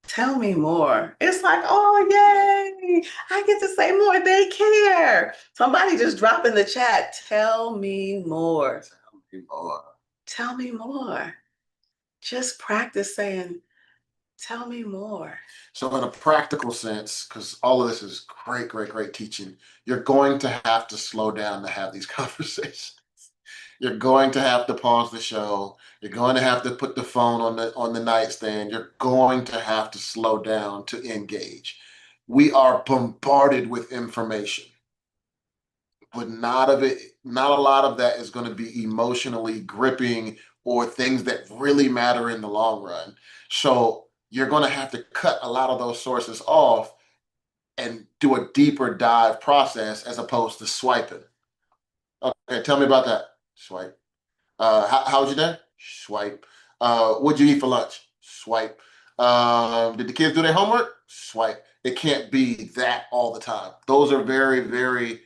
Tell me more. It's like, oh, yay. I get to say more. They care. Somebody just drop in the chat. Tell me more. Tell me more. Tell me more. Just practice saying, tell me more. So, in a practical sense, because all of this is great, great, great teaching, you're going to have to slow down to have these conversations. You're going to have to pause the show. You're going to have to put the phone on the nightstand. You're going to have to slow down to engage. We are bombarded with information, but not a lot of that is going to be emotionally gripping or things that really matter in the long run. So you're going to have to cut a lot of those sources off and do a deeper dive process as opposed to swiping. Okay, tell me about that. Swipe. How was your day? Swipe. What'd you eat for lunch? Swipe. Did the kids do their homework? Swipe. It can't be that all the time. Those are very, very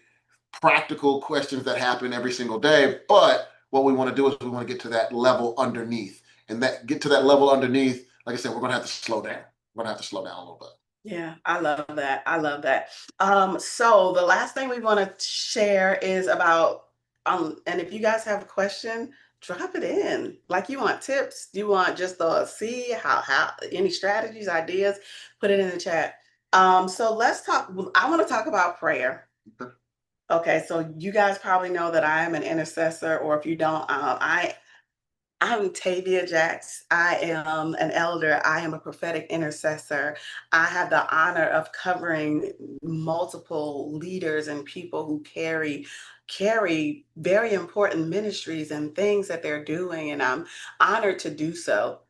practical questions that happen every single day. But what we want to do is we want to get to that level underneath. And that get to that level underneath, like I said, we're gonna have to slow down. We're gonna have to slow down a little bit. Yeah, I love that. I love that. So the last thing we want to share is about and if you guys have a question, drop it in. Like you want tips, you want just to see how any strategies, ideas, put it in the chat. So let's talk. I want to talk about prayer. Okay. Okay, so you guys probably know that I am an intercessor, or if you don't, I'm Tavia Jacks. I am an elder. I am a prophetic intercessor. I have the honor of covering multiple leaders and people who carry very important ministries and things that they're doing, and I'm honored to do so.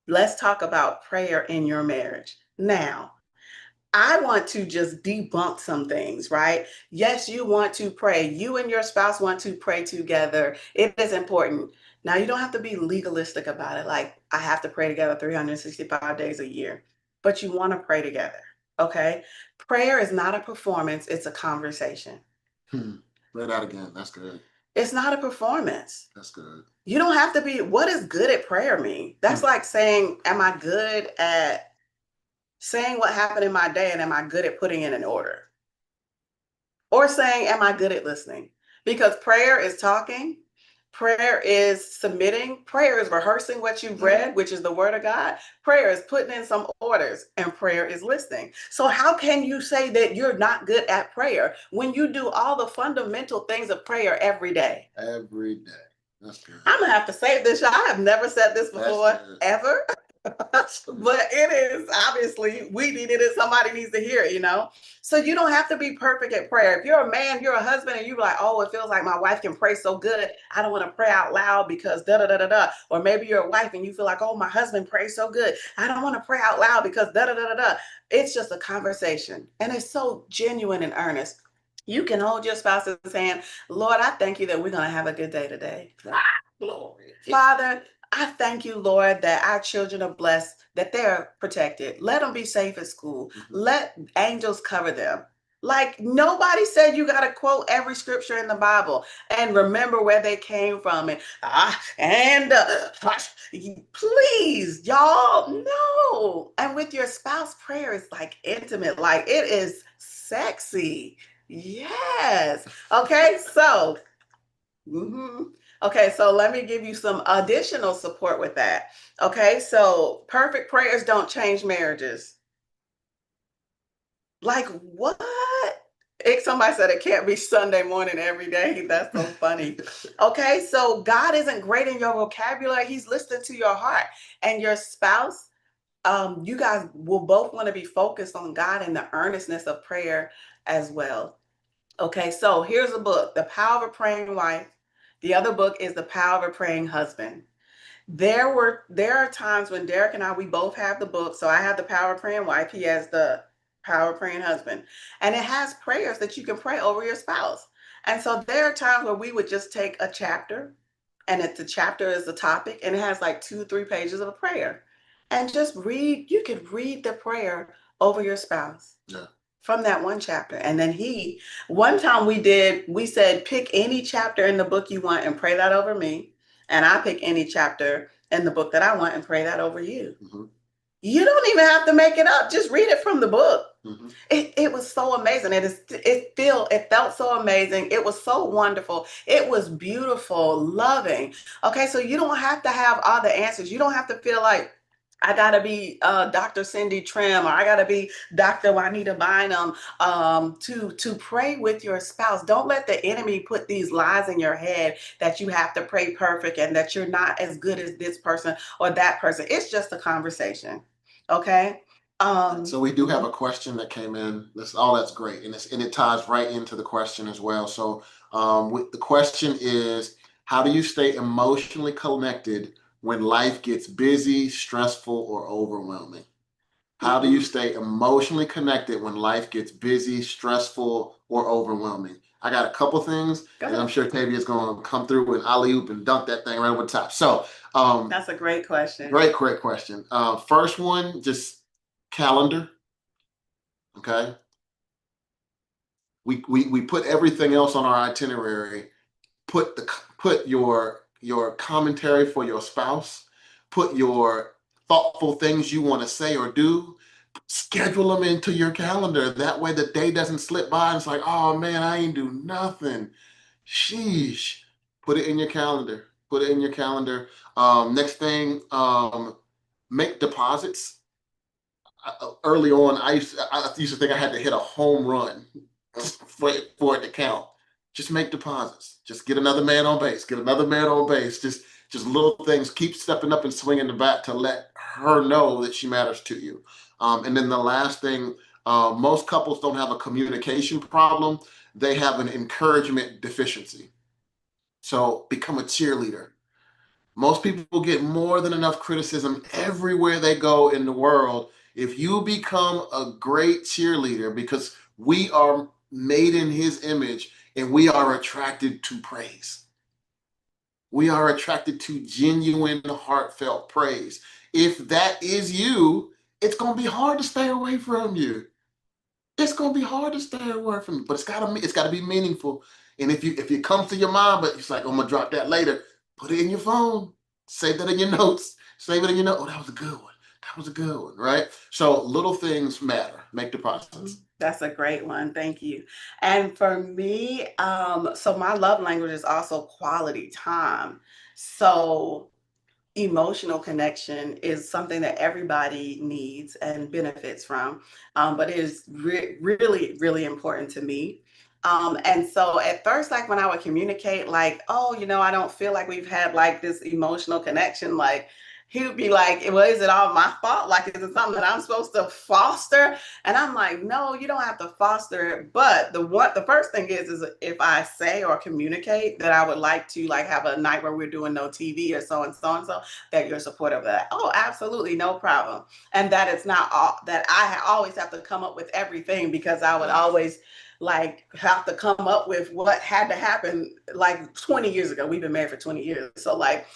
Let's talk about prayer in your marriage. Now, I want to just debunk some things, right? Yes, you want to pray. You and your spouse want to pray together. It is important. Now, you don't have to be legalistic about it. Like, I have to pray together 365 days a year, but you want to pray together. Okay. Prayer is not a performance, it's a conversation. Say that again. That's good. It's not a performance. That's good. You don't have to be, what does good at prayer mean? That's like saying, am I good at saying what happened in my day and am I good at putting it in order? Or saying, am I good at listening? Because prayer is talking, prayer is submitting, prayer is rehearsing what you've read, which is the word of God. Prayer is putting in some orders, and prayer is listening. So, how can you say that you're not good at prayer when you do all the fundamental things of prayer every day? Every day. That's good. I'm gonna have to say this, y'all. I have never said this before, ever. But it is obviously we needed it. Somebody needs to hear it. So you don't have to be perfect at prayer. If you're a man, you're a husband, and you're like, oh, it feels like my wife can pray so good. I don't want to pray out loud because da da da da da. Or maybe you're a wife and you feel like, oh, my husband prays so good. I don't want to pray out loud because da da da da da. It's just a conversation, and it's so genuine and earnest. You can hold your spouse's hand. Lord, I thank you that we're going to have a good day today. Glory. Father, I thank you, Lord, that our children are blessed, that they're protected. Let them be safe at school. Let angels cover them. Like nobody said you got to quote every scripture in the Bible and remember where they came from. Please, y'all, no. And with your spouse, prayer is like intimate, like it is sexy. Yes. Okay, so. Okay, so let me give you some additional support with that. Okay, so perfect prayers don't change marriages. Like what? Somebody said it can't be Sunday morning every day. That's so funny. Okay, so God isn't great in your vocabulary. He's listening to your heart. And your spouse, you guys will both want to be focused on God and the earnestness of prayer as well. Okay, so here's a book, The Power of a Praying Wife. The other book is The Power of a Praying Husband. There are times when Derek and I, we both have the book. So I have the Power of Praying Wife. He has the Power of Praying Husband. And it has prayers that you can pray over your spouse. And so there are times where we would just take a chapter, and if the chapter is the topic, and it has like 2, 3 pages of a prayer. And just read, you could read the prayer over your spouse. Yeah. From that one chapter. And then one time we said, pick any chapter in the book you want and pray that over me. And I pick any chapter in the book that I want and pray that over you. Mm-hmm. You don't even have to make it up. Just read it from the book. Mm-hmm. It was so amazing. It felt so amazing. It was so wonderful. It was beautiful, loving. Okay, so you don't have to have all the answers. You don't have to feel like I gotta be Dr. Cindy Trim, or I gotta be Dr. Juanita Bynum to pray with your spouse. Don't let the enemy put these lies in your head that you have to pray perfect and that you're not as good as this person or that person. It's just a conversation. Okay. So we do have a question that came in. That's great, and it ties right into the question as well. So the question is, how do you stay emotionally connected when life gets busy, stressful, or overwhelming? How do you stay emotionally connected when life gets busy, stressful, or overwhelming? I got a couple things, and I'm sure Tavia is going to come through and alley-oop and dunk that thing right over the top. So that's a great question. Great question. First one, just calendar. Okay. We put everything else on our itinerary. Put your commentary for your spouse. Put your thoughtful things you want to say or do. Schedule them into your calendar. That way the day doesn't slip by and it's like, oh man, I ain't do nothing. Sheesh. Put it in your calendar. Put it in your calendar. Next thing, make deposits. Early on, I used to think I had to hit a home run for it to count. Just make deposits. Just get another man on base. Get another man on base. Just little things. Keep stepping up and swinging the bat to let her know that she matters to you. And then the last thing, most couples don't have a communication problem. They have an encouragement deficiency. So become a cheerleader. Most people get more than enough criticism everywhere they go in the world. If you become a great cheerleader, because we are made in his image and we are attracted to praise. We are attracted to genuine, heartfelt praise. If that is you, it's going to be hard to stay away from you. It's going to be hard to stay away from you, but it's got to be meaningful. And if it comes to your mind, but it's like, I'm going to drop that later, put it in your phone. Save that in your notes. Save it in your notes. Oh, that was a good one. That was a good one, right? So little things matter. Make deposits. That's a great one. Thank you. And for me, so my love language is also quality time. So emotional connection is something that everybody needs and benefits from, but it is really, really important to me. And so at first, like when I would communicate, like, oh, I don't feel like we've had like this emotional connection, like he would be like, well, is it all my fault? Like, is it something that I'm supposed to foster? And I'm like, no, you don't have to foster it. But the first thing is if I say or communicate that I would like to like have a night where we're doing no TV or so and so and so, that you're supportive of that. Oh, absolutely, no problem. And that it's not all that I always have to come up with everything, because I would always like have to come up with what had to happen. Like 20 years ago, we've been married for 20 years. So like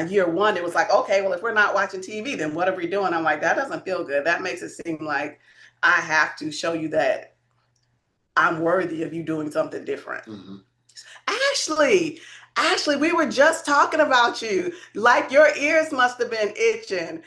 year one, it was like, okay, well, if we're not watching TV, then what are we doing? I'm like, that doesn't feel good. That makes it seem like I have to show you that I'm worthy of you doing something different. Mm-hmm. Ashley, Ashley, we were just talking about you. Like your ears must have been itching.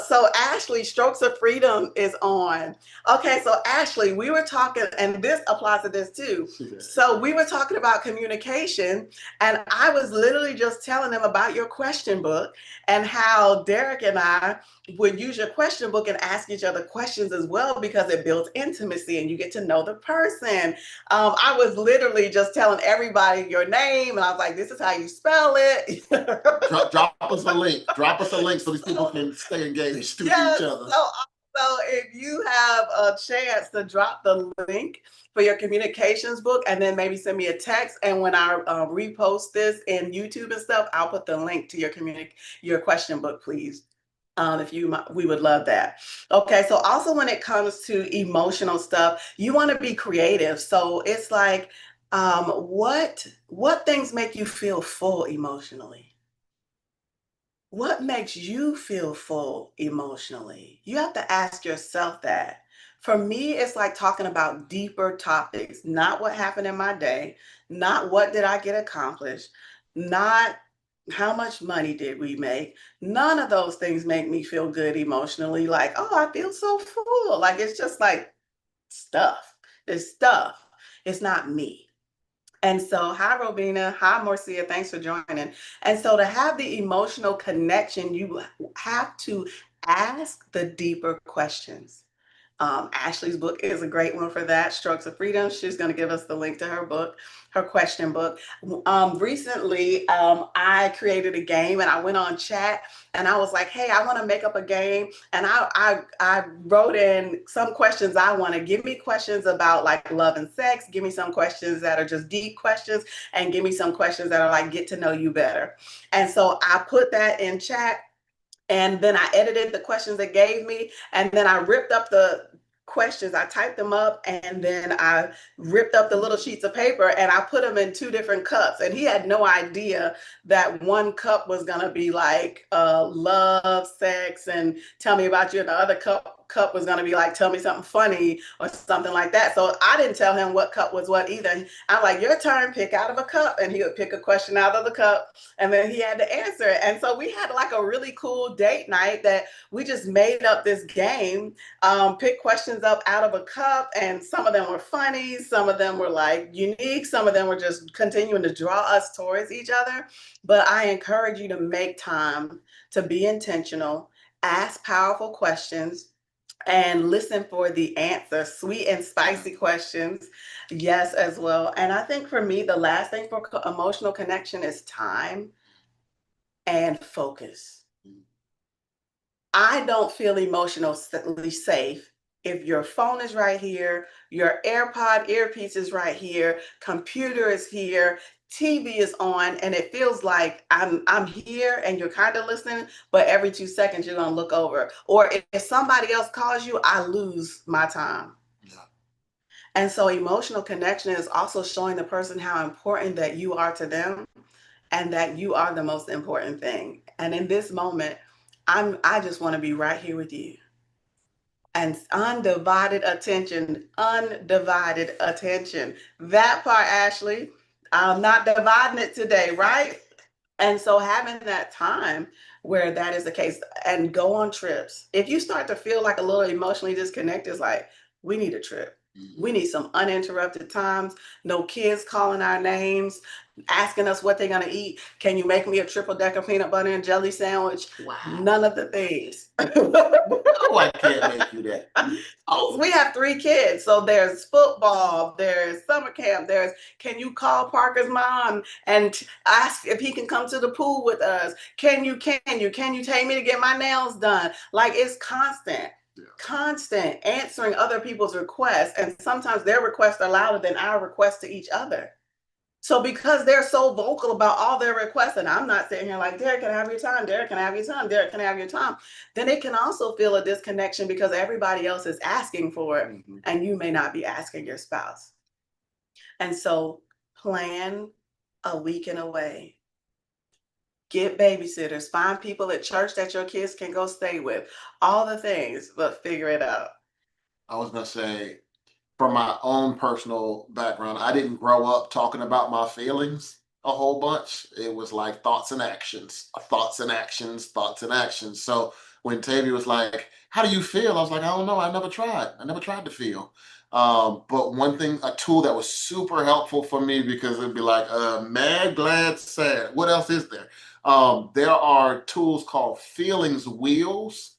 So Ashley, Strokes of Freedom is on. Okay, so Ashley, we were talking, and this applies to this too. So we were talking about communication, and I was literally just telling them about your question book and how Derek and I would use your question book and ask each other questions as well because it builds intimacy and you get to know the person. I was literally just telling everybody your name, and I was like, "This is how you spell it." Drop us a link. Drop us a link so these people can stay engaged with Yes. each other. So if you have a chance to drop the link for your communications book, and then maybe send me a text, and when I repost this in YouTube and stuff, I'll put the link to your question book, please. If you, we would love that. Okay, so also when it comes to emotional stuff, you want to be creative. So it's like, what things make you feel full emotionally? What makes you feel full emotionally? You have to ask yourself that. For me, it's like talking about deeper topics, not what happened in my day, not what did I get accomplished, not how much money did we make. None of those things make me feel good emotionally. Like, oh, I feel so full. Like, it's just like stuff. It's stuff. It's not me. And so, hi, Robina. Hi, Marcia. Thanks for joining. And so, to have the emotional connection, you have to ask the deeper questions. Ashley's book is a great one for that. Strokes of Freedom. She's going to give us the link to her book, her question book. Recently, I created a game and I went on chat and I was like, hey, I want to make up a game. And I wrote in some questions I want to give me questions about like love and sex. Give me some questions that are just deep questions and give me some questions that are like get to know you better. And so I put that in chat and then I edited the questions it gave me, and then I ripped up the questions, I typed them up, and then I ripped up the little sheets of paper and I put them in two different cups. And he had no idea that one cup was gonna be like love, sex, and tell me about you, and the other cup was gonna be like tell me something funny or something like that. So I didn't tell him what cup was what either. I'm like, your turn, pick out of a cup, and he would pick a question out of the cup and then he had to answer it. And so we had like a really cool date night that we just made up this game, pick questions up out of a cup, and some of them were funny, some of them were like unique, some of them were just continuing to draw us towards each other. But I encourage you to make time to be intentional, ask powerful questions, and listen for the answer. Sweet and spicy questions, yes, as well. And I think for me, the last thing for emotional connection is time and focus. I don't feel emotionally safe if your phone is right here, your AirPod earpiece is right here, computer is here, TV is on, and it feels like I'm here and you're kind of listening, but every 2 seconds you're gonna look over. Or if somebody else calls you, I lose my time. Yeah. And so emotional connection is also showing the person how important that you are to them and that you are the most important thing. And in this moment, I just want to be right here with you. And undivided attention, undivided attention. That part, Ashley, I'm not dividing it today, right? And so having that time where that is the case and go on trips. If you start to feel like a little emotionally disconnected, it's like, we need a trip. We need some uninterrupted times, no kids calling our names, asking us what they're gonna eat. Can you make me a triple decker peanut butter and jelly sandwich? Wow. None of the things. No, I can't make you that. Oh, we have 3 kids. So there's football, there's summer camp, there's can you call Parker's mom and ask if he can come to the pool with us? Can you take me to get my nails done? Like it's constant. Yeah. Constant answering other people's requests, and sometimes their requests are louder than our requests to each other. So because they're so vocal about all their requests, and I'm not sitting here like, Derek, can I have your time? Derek, can I have your time? Derek, can I have your time? Then it can also feel a disconnection because everybody else is asking for it, and you may not be asking your spouse. And so plan a weekend away. Get babysitters, find people at church that your kids can go stay with, all the things, but figure it out. I was gonna say, from my own personal background, I didn't grow up talking about my feelings. a whole bunch. It was like thoughts and actions, thoughts and actions, thoughts and actions. So when Tavy was like, "How do you feel?" I was like, "I don't know. I never tried. I never tried to feel." But one thing, a tool that was super helpful for me because it'd be like, mad, glad, sad. What else is there? There are tools called feelings wheels,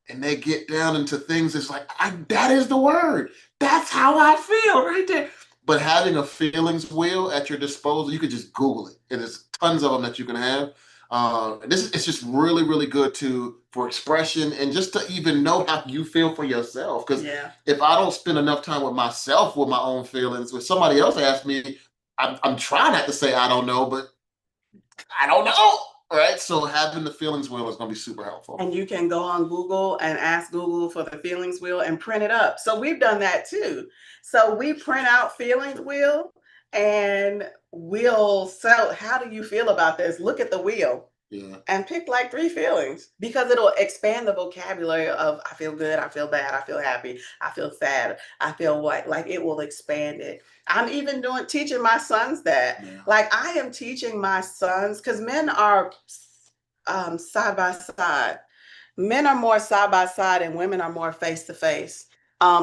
and they get down into things. It's like, that is the word. That's how I feel right there. But having a feelings wheel at your disposal, you could just Google it. And there's tons of them that you can have. It's just really, really good for expression and just to even know how you feel for yourself. Because Yeah. if I don't spend enough time with myself with my own feelings, when somebody else asks me, I'm trying not to say I don't know, but I don't know. Right. So having the feelings wheel is going to be super helpful. And you can go on Google and ask Google for the feelings wheel and print it up. So we've done that too. So we print out feelings wheel and we'll sell. How do you feel about this? Look at the wheel. Yeah. And pick like 3 feelings because it'll expand the vocabulary of I feel good, I feel bad, I feel happy, I feel sad, I feel what, like it will expand it. I'm even teaching my sons that. Yeah. Like I am teaching my sons because men are side by side. Men are more side by side and women are more face to face.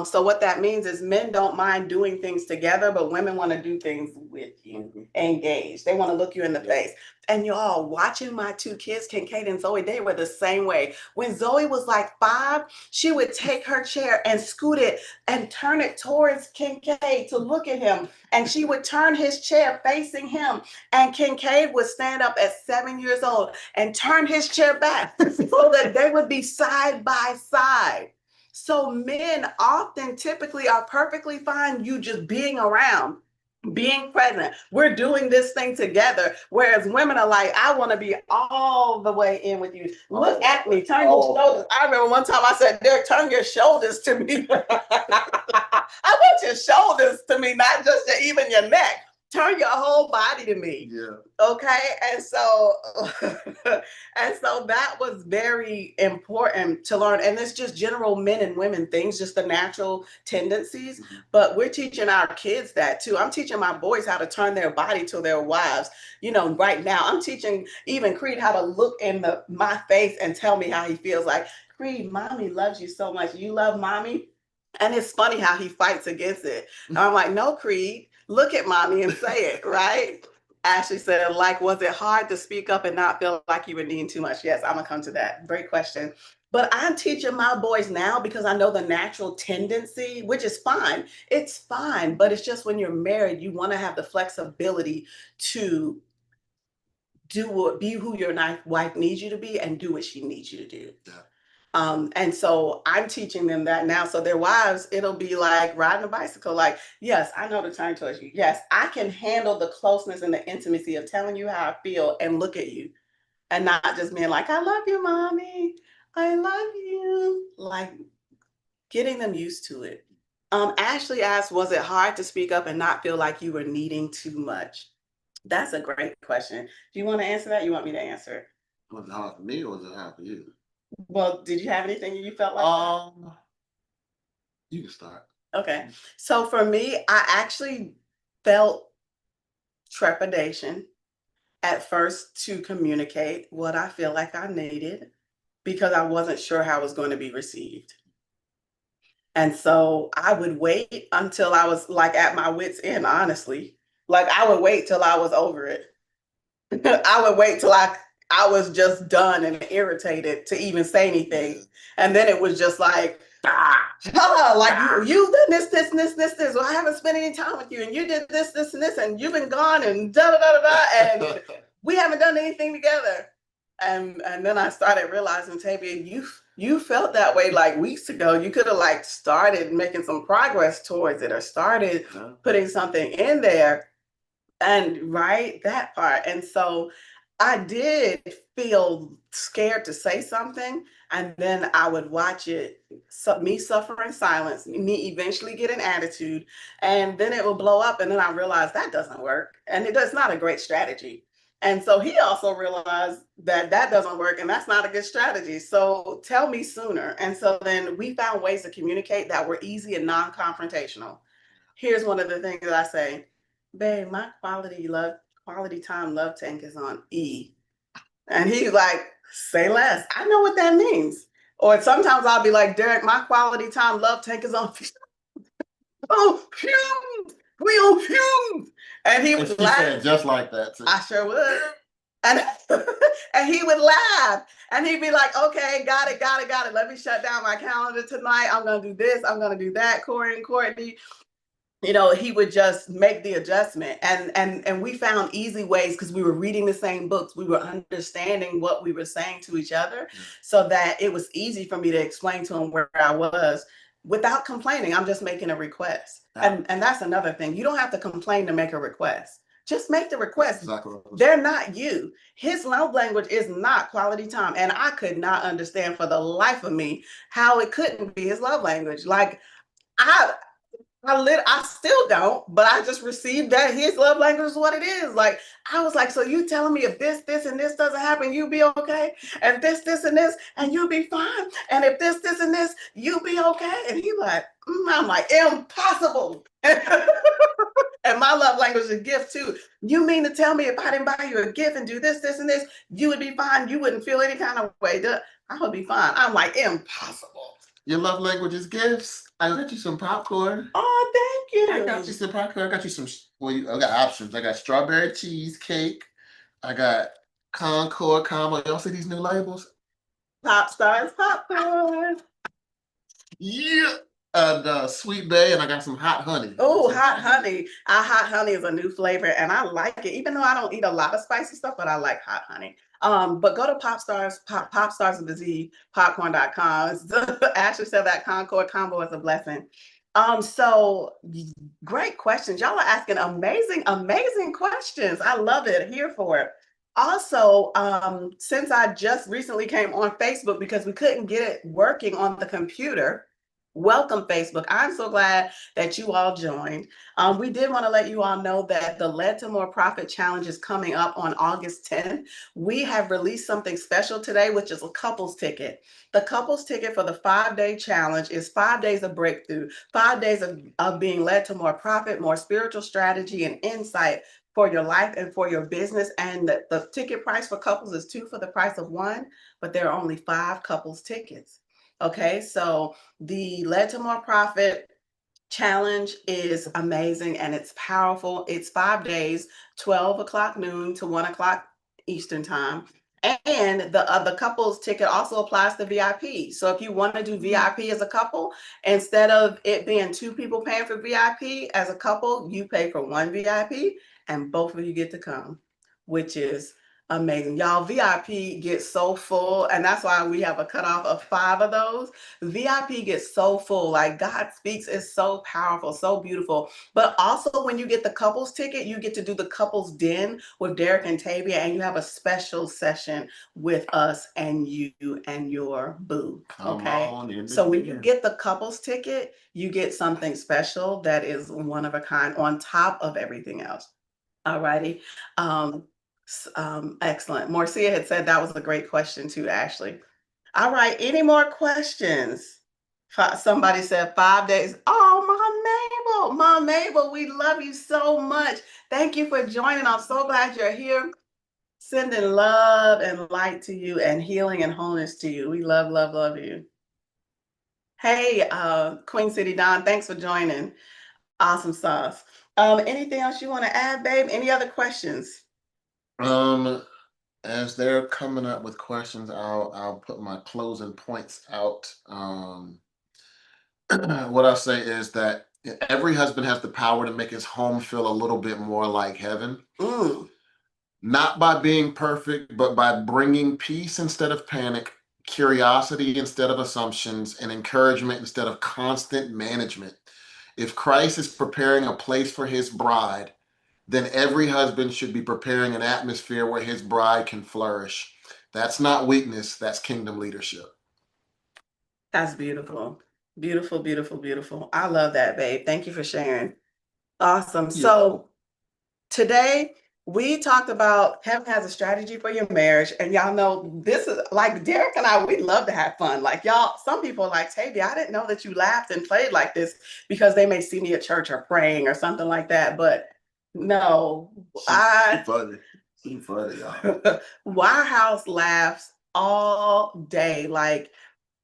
So what that means is men don't mind doing things together, but women want to do things with you, engaged. They want to look you in the face. And y'all watching my 2 kids, Kincaid and Zoe, they were the same way. When Zoe was like 5, she would take her chair and scoot it and turn it towards Kincaid to look at him. And she would turn his chair facing him. And Kincaid would stand up at 7 years old and turn his chair back so that they would be side by side. So men often typically are perfectly fine you just being around, being present. We're doing this thing together. Whereas women are like, I want to be all the way in with you. Look at me, turn your shoulders. I remember one time I said, Derek, turn your shoulders to me. I want your shoulders to me, not just even your neck. Turn your whole body to me. Yeah. Okay. And so and so that was very important to learn. And it's just general men and women things, just the natural tendencies. Mhm. But we're teaching our kids that too. I'm teaching my boys how to turn their body to their wives. You know, right now I'm teaching even Creed how to look in my face and tell me how he feels. Like, Creed, mommy loves you so much. You love mommy. And it's funny how he fights against it. And I'm like, no, Creed, look at mommy and say it, right? Ashley said, like, was it hard to speak up and not feel like you were needing too much? Yes, I'm gonna come to that. Great question. But I'm teaching my boys now because I know the natural tendency, which is fine. It's fine, but it's just when you're married, you want to have the flexibility to be who your wife needs you to be and do what she needs you to do. Yeah. And so I'm teaching them that now. So their wives, it'll be like riding a bicycle. Like, yes, I know to turn towards you. Yes, I can handle the closeness and the intimacy of telling you how I feel and look at you and not just being like, I love you, mommy. I love you. Like getting them used to it. Ashley asked, was it hard to speak up and not feel like you were needing too much? That's a great question. Do you want to answer that? You want me to answer? Was it hard for me or was it hard for you? Well, did you have anything you felt like You can start. Okay. So for me, I actually felt trepidation at first to communicate what I feel like I needed because I wasn't sure how it was going to be received. And so I would wait until I was like at my wits' end, honestly. Like I would wait till I was over it. I would wait till I was just done and irritated to even say anything. And then it was just like, like you did this. Well, I haven't spent any time with you, and you did this, and this, and you've been gone, and da da da da da, and we haven't done anything together. And then I started realizing, Tavia, you felt that way like weeks ago. You could have like started making some progress towards it, or started putting something in there, and right that part. And so I did feel scared to say something, and then I would watch it, me suffer in silence, me eventually get an attitude, and then it will blow up. And then I realized that doesn't work, and it's not a great strategy. And so he also realized that that doesn't work, and that's not a good strategy. So tell me sooner. And so then we found ways to communicate that were easy and non-confrontational. Here's one of the things that I say, babe, my quality time love tank is on E. And he's like, say less. I know what that means. Or sometimes I'll be like, Derek, my quality time love tank is on oh, fumes. We on fumes. And he And would she said laugh. just like that too. I sure would. And and he would laugh and he'd be like, okay, got it. Let me shut down my calendar tonight. I'm gonna do this, I'm gonna do that, Corey and Courtney. You know, he would just make the adjustment. And we found easy ways because we were reading the same books. We were understanding what we were saying to each other, so that it was easy for me to explain to him where I was without complaining. I'm just making a request. And that's another thing. You don't have to complain to make a request. Just make the request. Exactly. They're not you. His love language is not quality time. And I could not understand for the life of me how it couldn't be his love language. Like, I still don't, but I just received that his love language is what it is. Like, I was like, so you telling me if this, and this doesn't happen, you'll be okay? And this, and this, and you'll be fine? And if this, and this, you'll be okay? And he like, I'm like, impossible. And my love language is a gift too. You mean to tell me if I didn't buy you a gift and do this, and this, you would be fine? You wouldn't feel any kind of way. I would be fine. I'm like, impossible. Your love language is gifts. I got you some popcorn. Oh, thank you. I got you some popcorn. I got you some. Well, I got options. I got strawberry cheesecake. I got Concord combo. Y'all see these new labels? Pop Stars popcorn. Yeah. And Sweet Bay, and I got some hot honey. Oh, hot honey. Hot honey is a new flavor, and I like it. Even though I don't eat a lot of spicy stuff, but I like hot honey. But go to Pop Stars, Pop Stars with the Z, popcorn.com. Ashley said that Concord combo is a blessing. So great questions. Y'all are asking amazing questions. I love it. Here for it. Also, since I just recently came on Facebook because we couldn't get it working on the computer. Welcome, Facebook. I'm so glad that you all joined. We did want to let you all know that the Led to More Profit Challenge is coming up on August 10th. We have released something special today, which is a couples ticket. The couples ticket for the 5-day challenge is 5 days of breakthrough, 5 days of being led to more profit, more spiritual strategy and insight for your life and for your business. And the ticket price for couples is 2 for the price of 1, but there are only 5 couples tickets. Okay, so the Led to More Profit Challenge is amazing and it's powerful. It's 5 days, 12 o'clock noon to 1 o'clock Eastern time. And the couples ticket also applies to VIP. So if you want to do VIP as a couple, instead of it being 2 people paying for VIP as a couple, you pay for 1 VIP and both of you get to come, which is amazing. Y'all, VIP gets so full, and that's why we have a cutoff of 5 of those. VIP gets so full. Like, God Speaks is so powerful, so beautiful. But also when you get the couples ticket, you get to do the couples den with Derek and Tavia, and you have a special session with us and you and your boo. Okay. So when you get the couples ticket, you get something special that is one of a kind on top of everything else. All righty. Excellent. Marcia had said that was a great question too, Ashley. All right, any more questions? Somebody said 5 days. Oh, Mom Mabel, we love you so much. Thank you for joining. I'm so glad you're here. Sending love and light to you and healing and wholeness to you. We love you. Hey, Queen City Don, thanks for joining. Awesome sauce. Anything else you want to add, babe? Any other questions? As they're coming up with questions, I'll put my closing points out. What I say is that every husband has the power to make his home feel a little bit more like heaven. Not by being perfect, but by bringing peace instead of panic, curiosity instead of assumptions, and encouragement instead of constant management. If Christ is preparing a place for his bride, then every husband should be preparing an atmosphere where his bride can flourish. That's not weakness, that's kingdom leadership. That's beautiful. Beautiful. I love that, babe. Thank you for sharing. Awesome. Yeah. So today we talked about heaven has a strategy for your marriage. And y'all know this is like Derek and I, we love to have fun. Like y'all, some people are like, Tavia, I didn't know that you laughed and played like this, because they may see me at church or praying or something like that. But No, She funny. She funny, y'all. Wirehouse laughs all day. Like,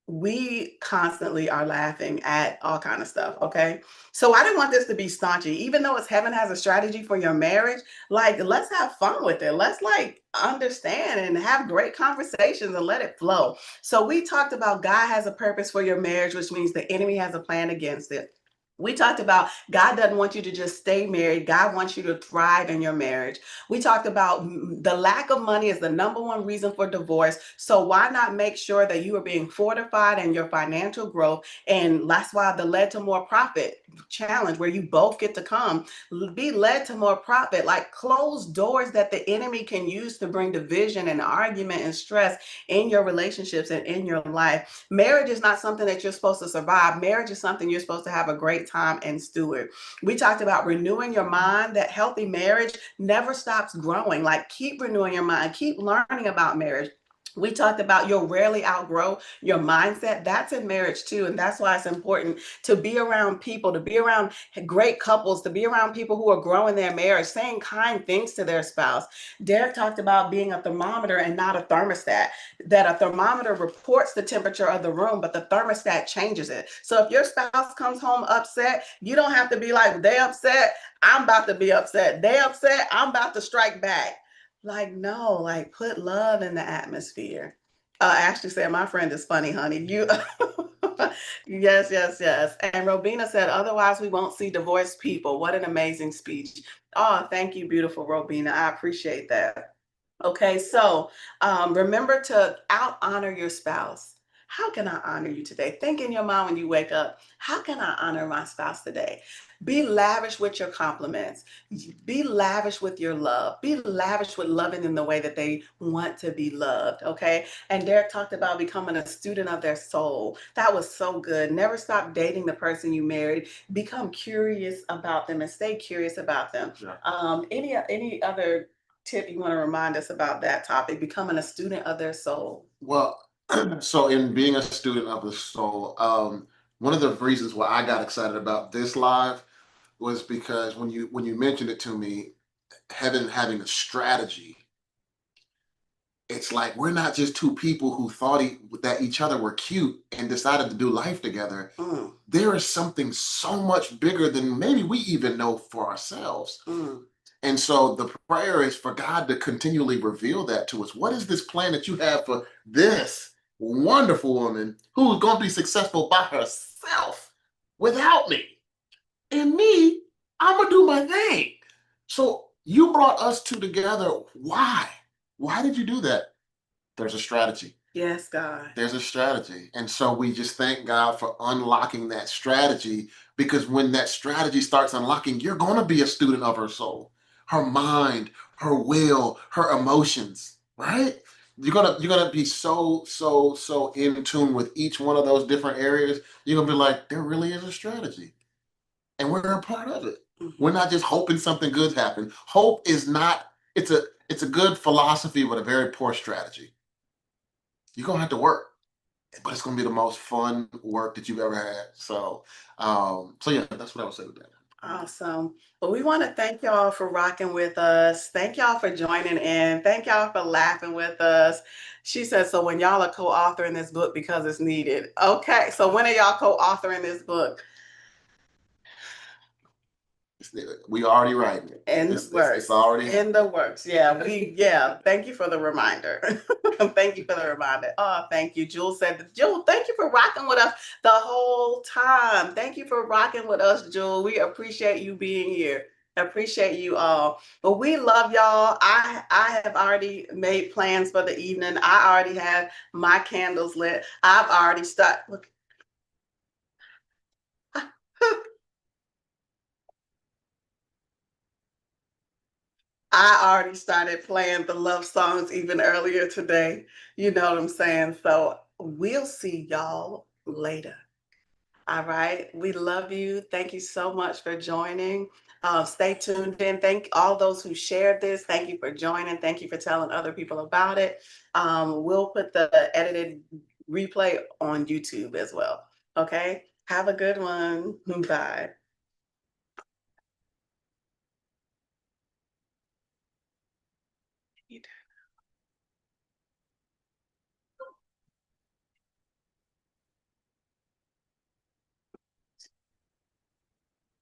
we constantly are laughing at all kind of stuff. Okay, so I didn't want this to be staunchy, even though it's heaven has a strategy for your marriage. Like, let's have fun with it. Let's like understand and have great conversations and let it flow. So we talked about God has a purpose for your marriage, which means the enemy has a plan against it. We talked about God doesn't want you to just stay married. God wants you to thrive in your marriage. We talked about the lack of money is the number one reason for divorce. So why not make sure that you are being fortified in your financial growth? And that's why the led to more profit challenge, where you both get to come, be led to more profit, like closed doors that the enemy can use to bring division and argument and stress in your relationships and in your life. Marriage is not something that you're supposed to survive. Marriage is something you're supposed to have a great time and steward. We talked about renewing your mind, that healthy marriage never stops growing. Like, keep renewing your mind, keep learning about marriage. We talked about you'll rarely outgrow your mindset. That's in marriage too. And that's why it's important to be around people, to be around great couples, to be around people who are growing their marriage, saying kind things to their spouse. Derek talked about being a thermometer and not a thermostat, that a thermometer reports the temperature of the room, but the thermostat changes it. So if your spouse comes home upset, you don't have to be like, they upset, I'm about to be upset. They upset, I'm about to strike back. Like, no, like put love in the atmosphere. Ashley said, my friend is funny, honey. You yes, yes, yes. And Robina said, otherwise we won't see divorced people. What an amazing speech. Oh, thank you, beautiful Robina. I appreciate that. Okay, so remember to out honor your spouse. How can I honor you today? Think in your mind when you wake up, how can I honor my spouse today? Be lavish with your compliments. Be lavish with your love. Be lavish with loving in the way that they want to be loved. Okay. And Derek talked about becoming a student of their soul. That was so good. Never stop dating the person you married. Become curious about them and stay curious about them. Yeah. Any other tip you want to remind us about that topic, becoming a student of their soul? Well, so in being a student of the soul, one of the reasons why I got excited about this live was because when you mentioned it to me, having a strategy, it's like we're not just two people who thought that each other were cute and decided to do life together. Mm, There is something so much bigger than maybe we even know for ourselves. mm, And so the prayer is for God to continually reveal that to us. What is this plan that you have for this wonderful woman who's going to be successful by herself without me? And me, I'm going to do my thing. So you brought us two together. Why? Why did you do that? There's a strategy. yes, God. There's a strategy. And so we just thank God for unlocking that strategy, because when that strategy starts unlocking, you're going to be a student of her soul, her mind, her will, her emotions, right? You're gonna be so in tune with each one of those different areas. You're gonna be like, there really is a strategy, and we're a part of it. We're Mhm. not just hoping something good happens. Hope is not. It's a good philosophy, but a very poor strategy. You're gonna have to work, but it's gonna be the most fun work that you've ever had. So yeah, that's what I would say with that. Awesome. Well, we want to thank y'all for rocking with us. Thank y'all for joining in. Thank y'all for laughing with us. She said, so when y'all are co-authoring this book because it's needed. Okay, so when are y'all co-authoring this book? We already writing it. In the It's works. already In the works. Yeah. Thank you for the reminder. Thank you for the reminder. Oh, thank you. Jules said, Jules, thank you for rocking with us the whole time. Thank you for rocking with us, Jules. We appreciate you being here. Appreciate you all. But we love y'all. I have already made plans for the evening. I already have my candles lit. I've already started. Look. I already started playing the love songs even earlier today. You know what I'm saying? So we'll see y'all later. All right. We love you. Thank you so much for joining. Stay tuned in. Thank all those who shared this. Thank you for joining. Thank you for telling other people about it. We'll put the edited replay on YouTube as well. Okay. Have a good one. Bye.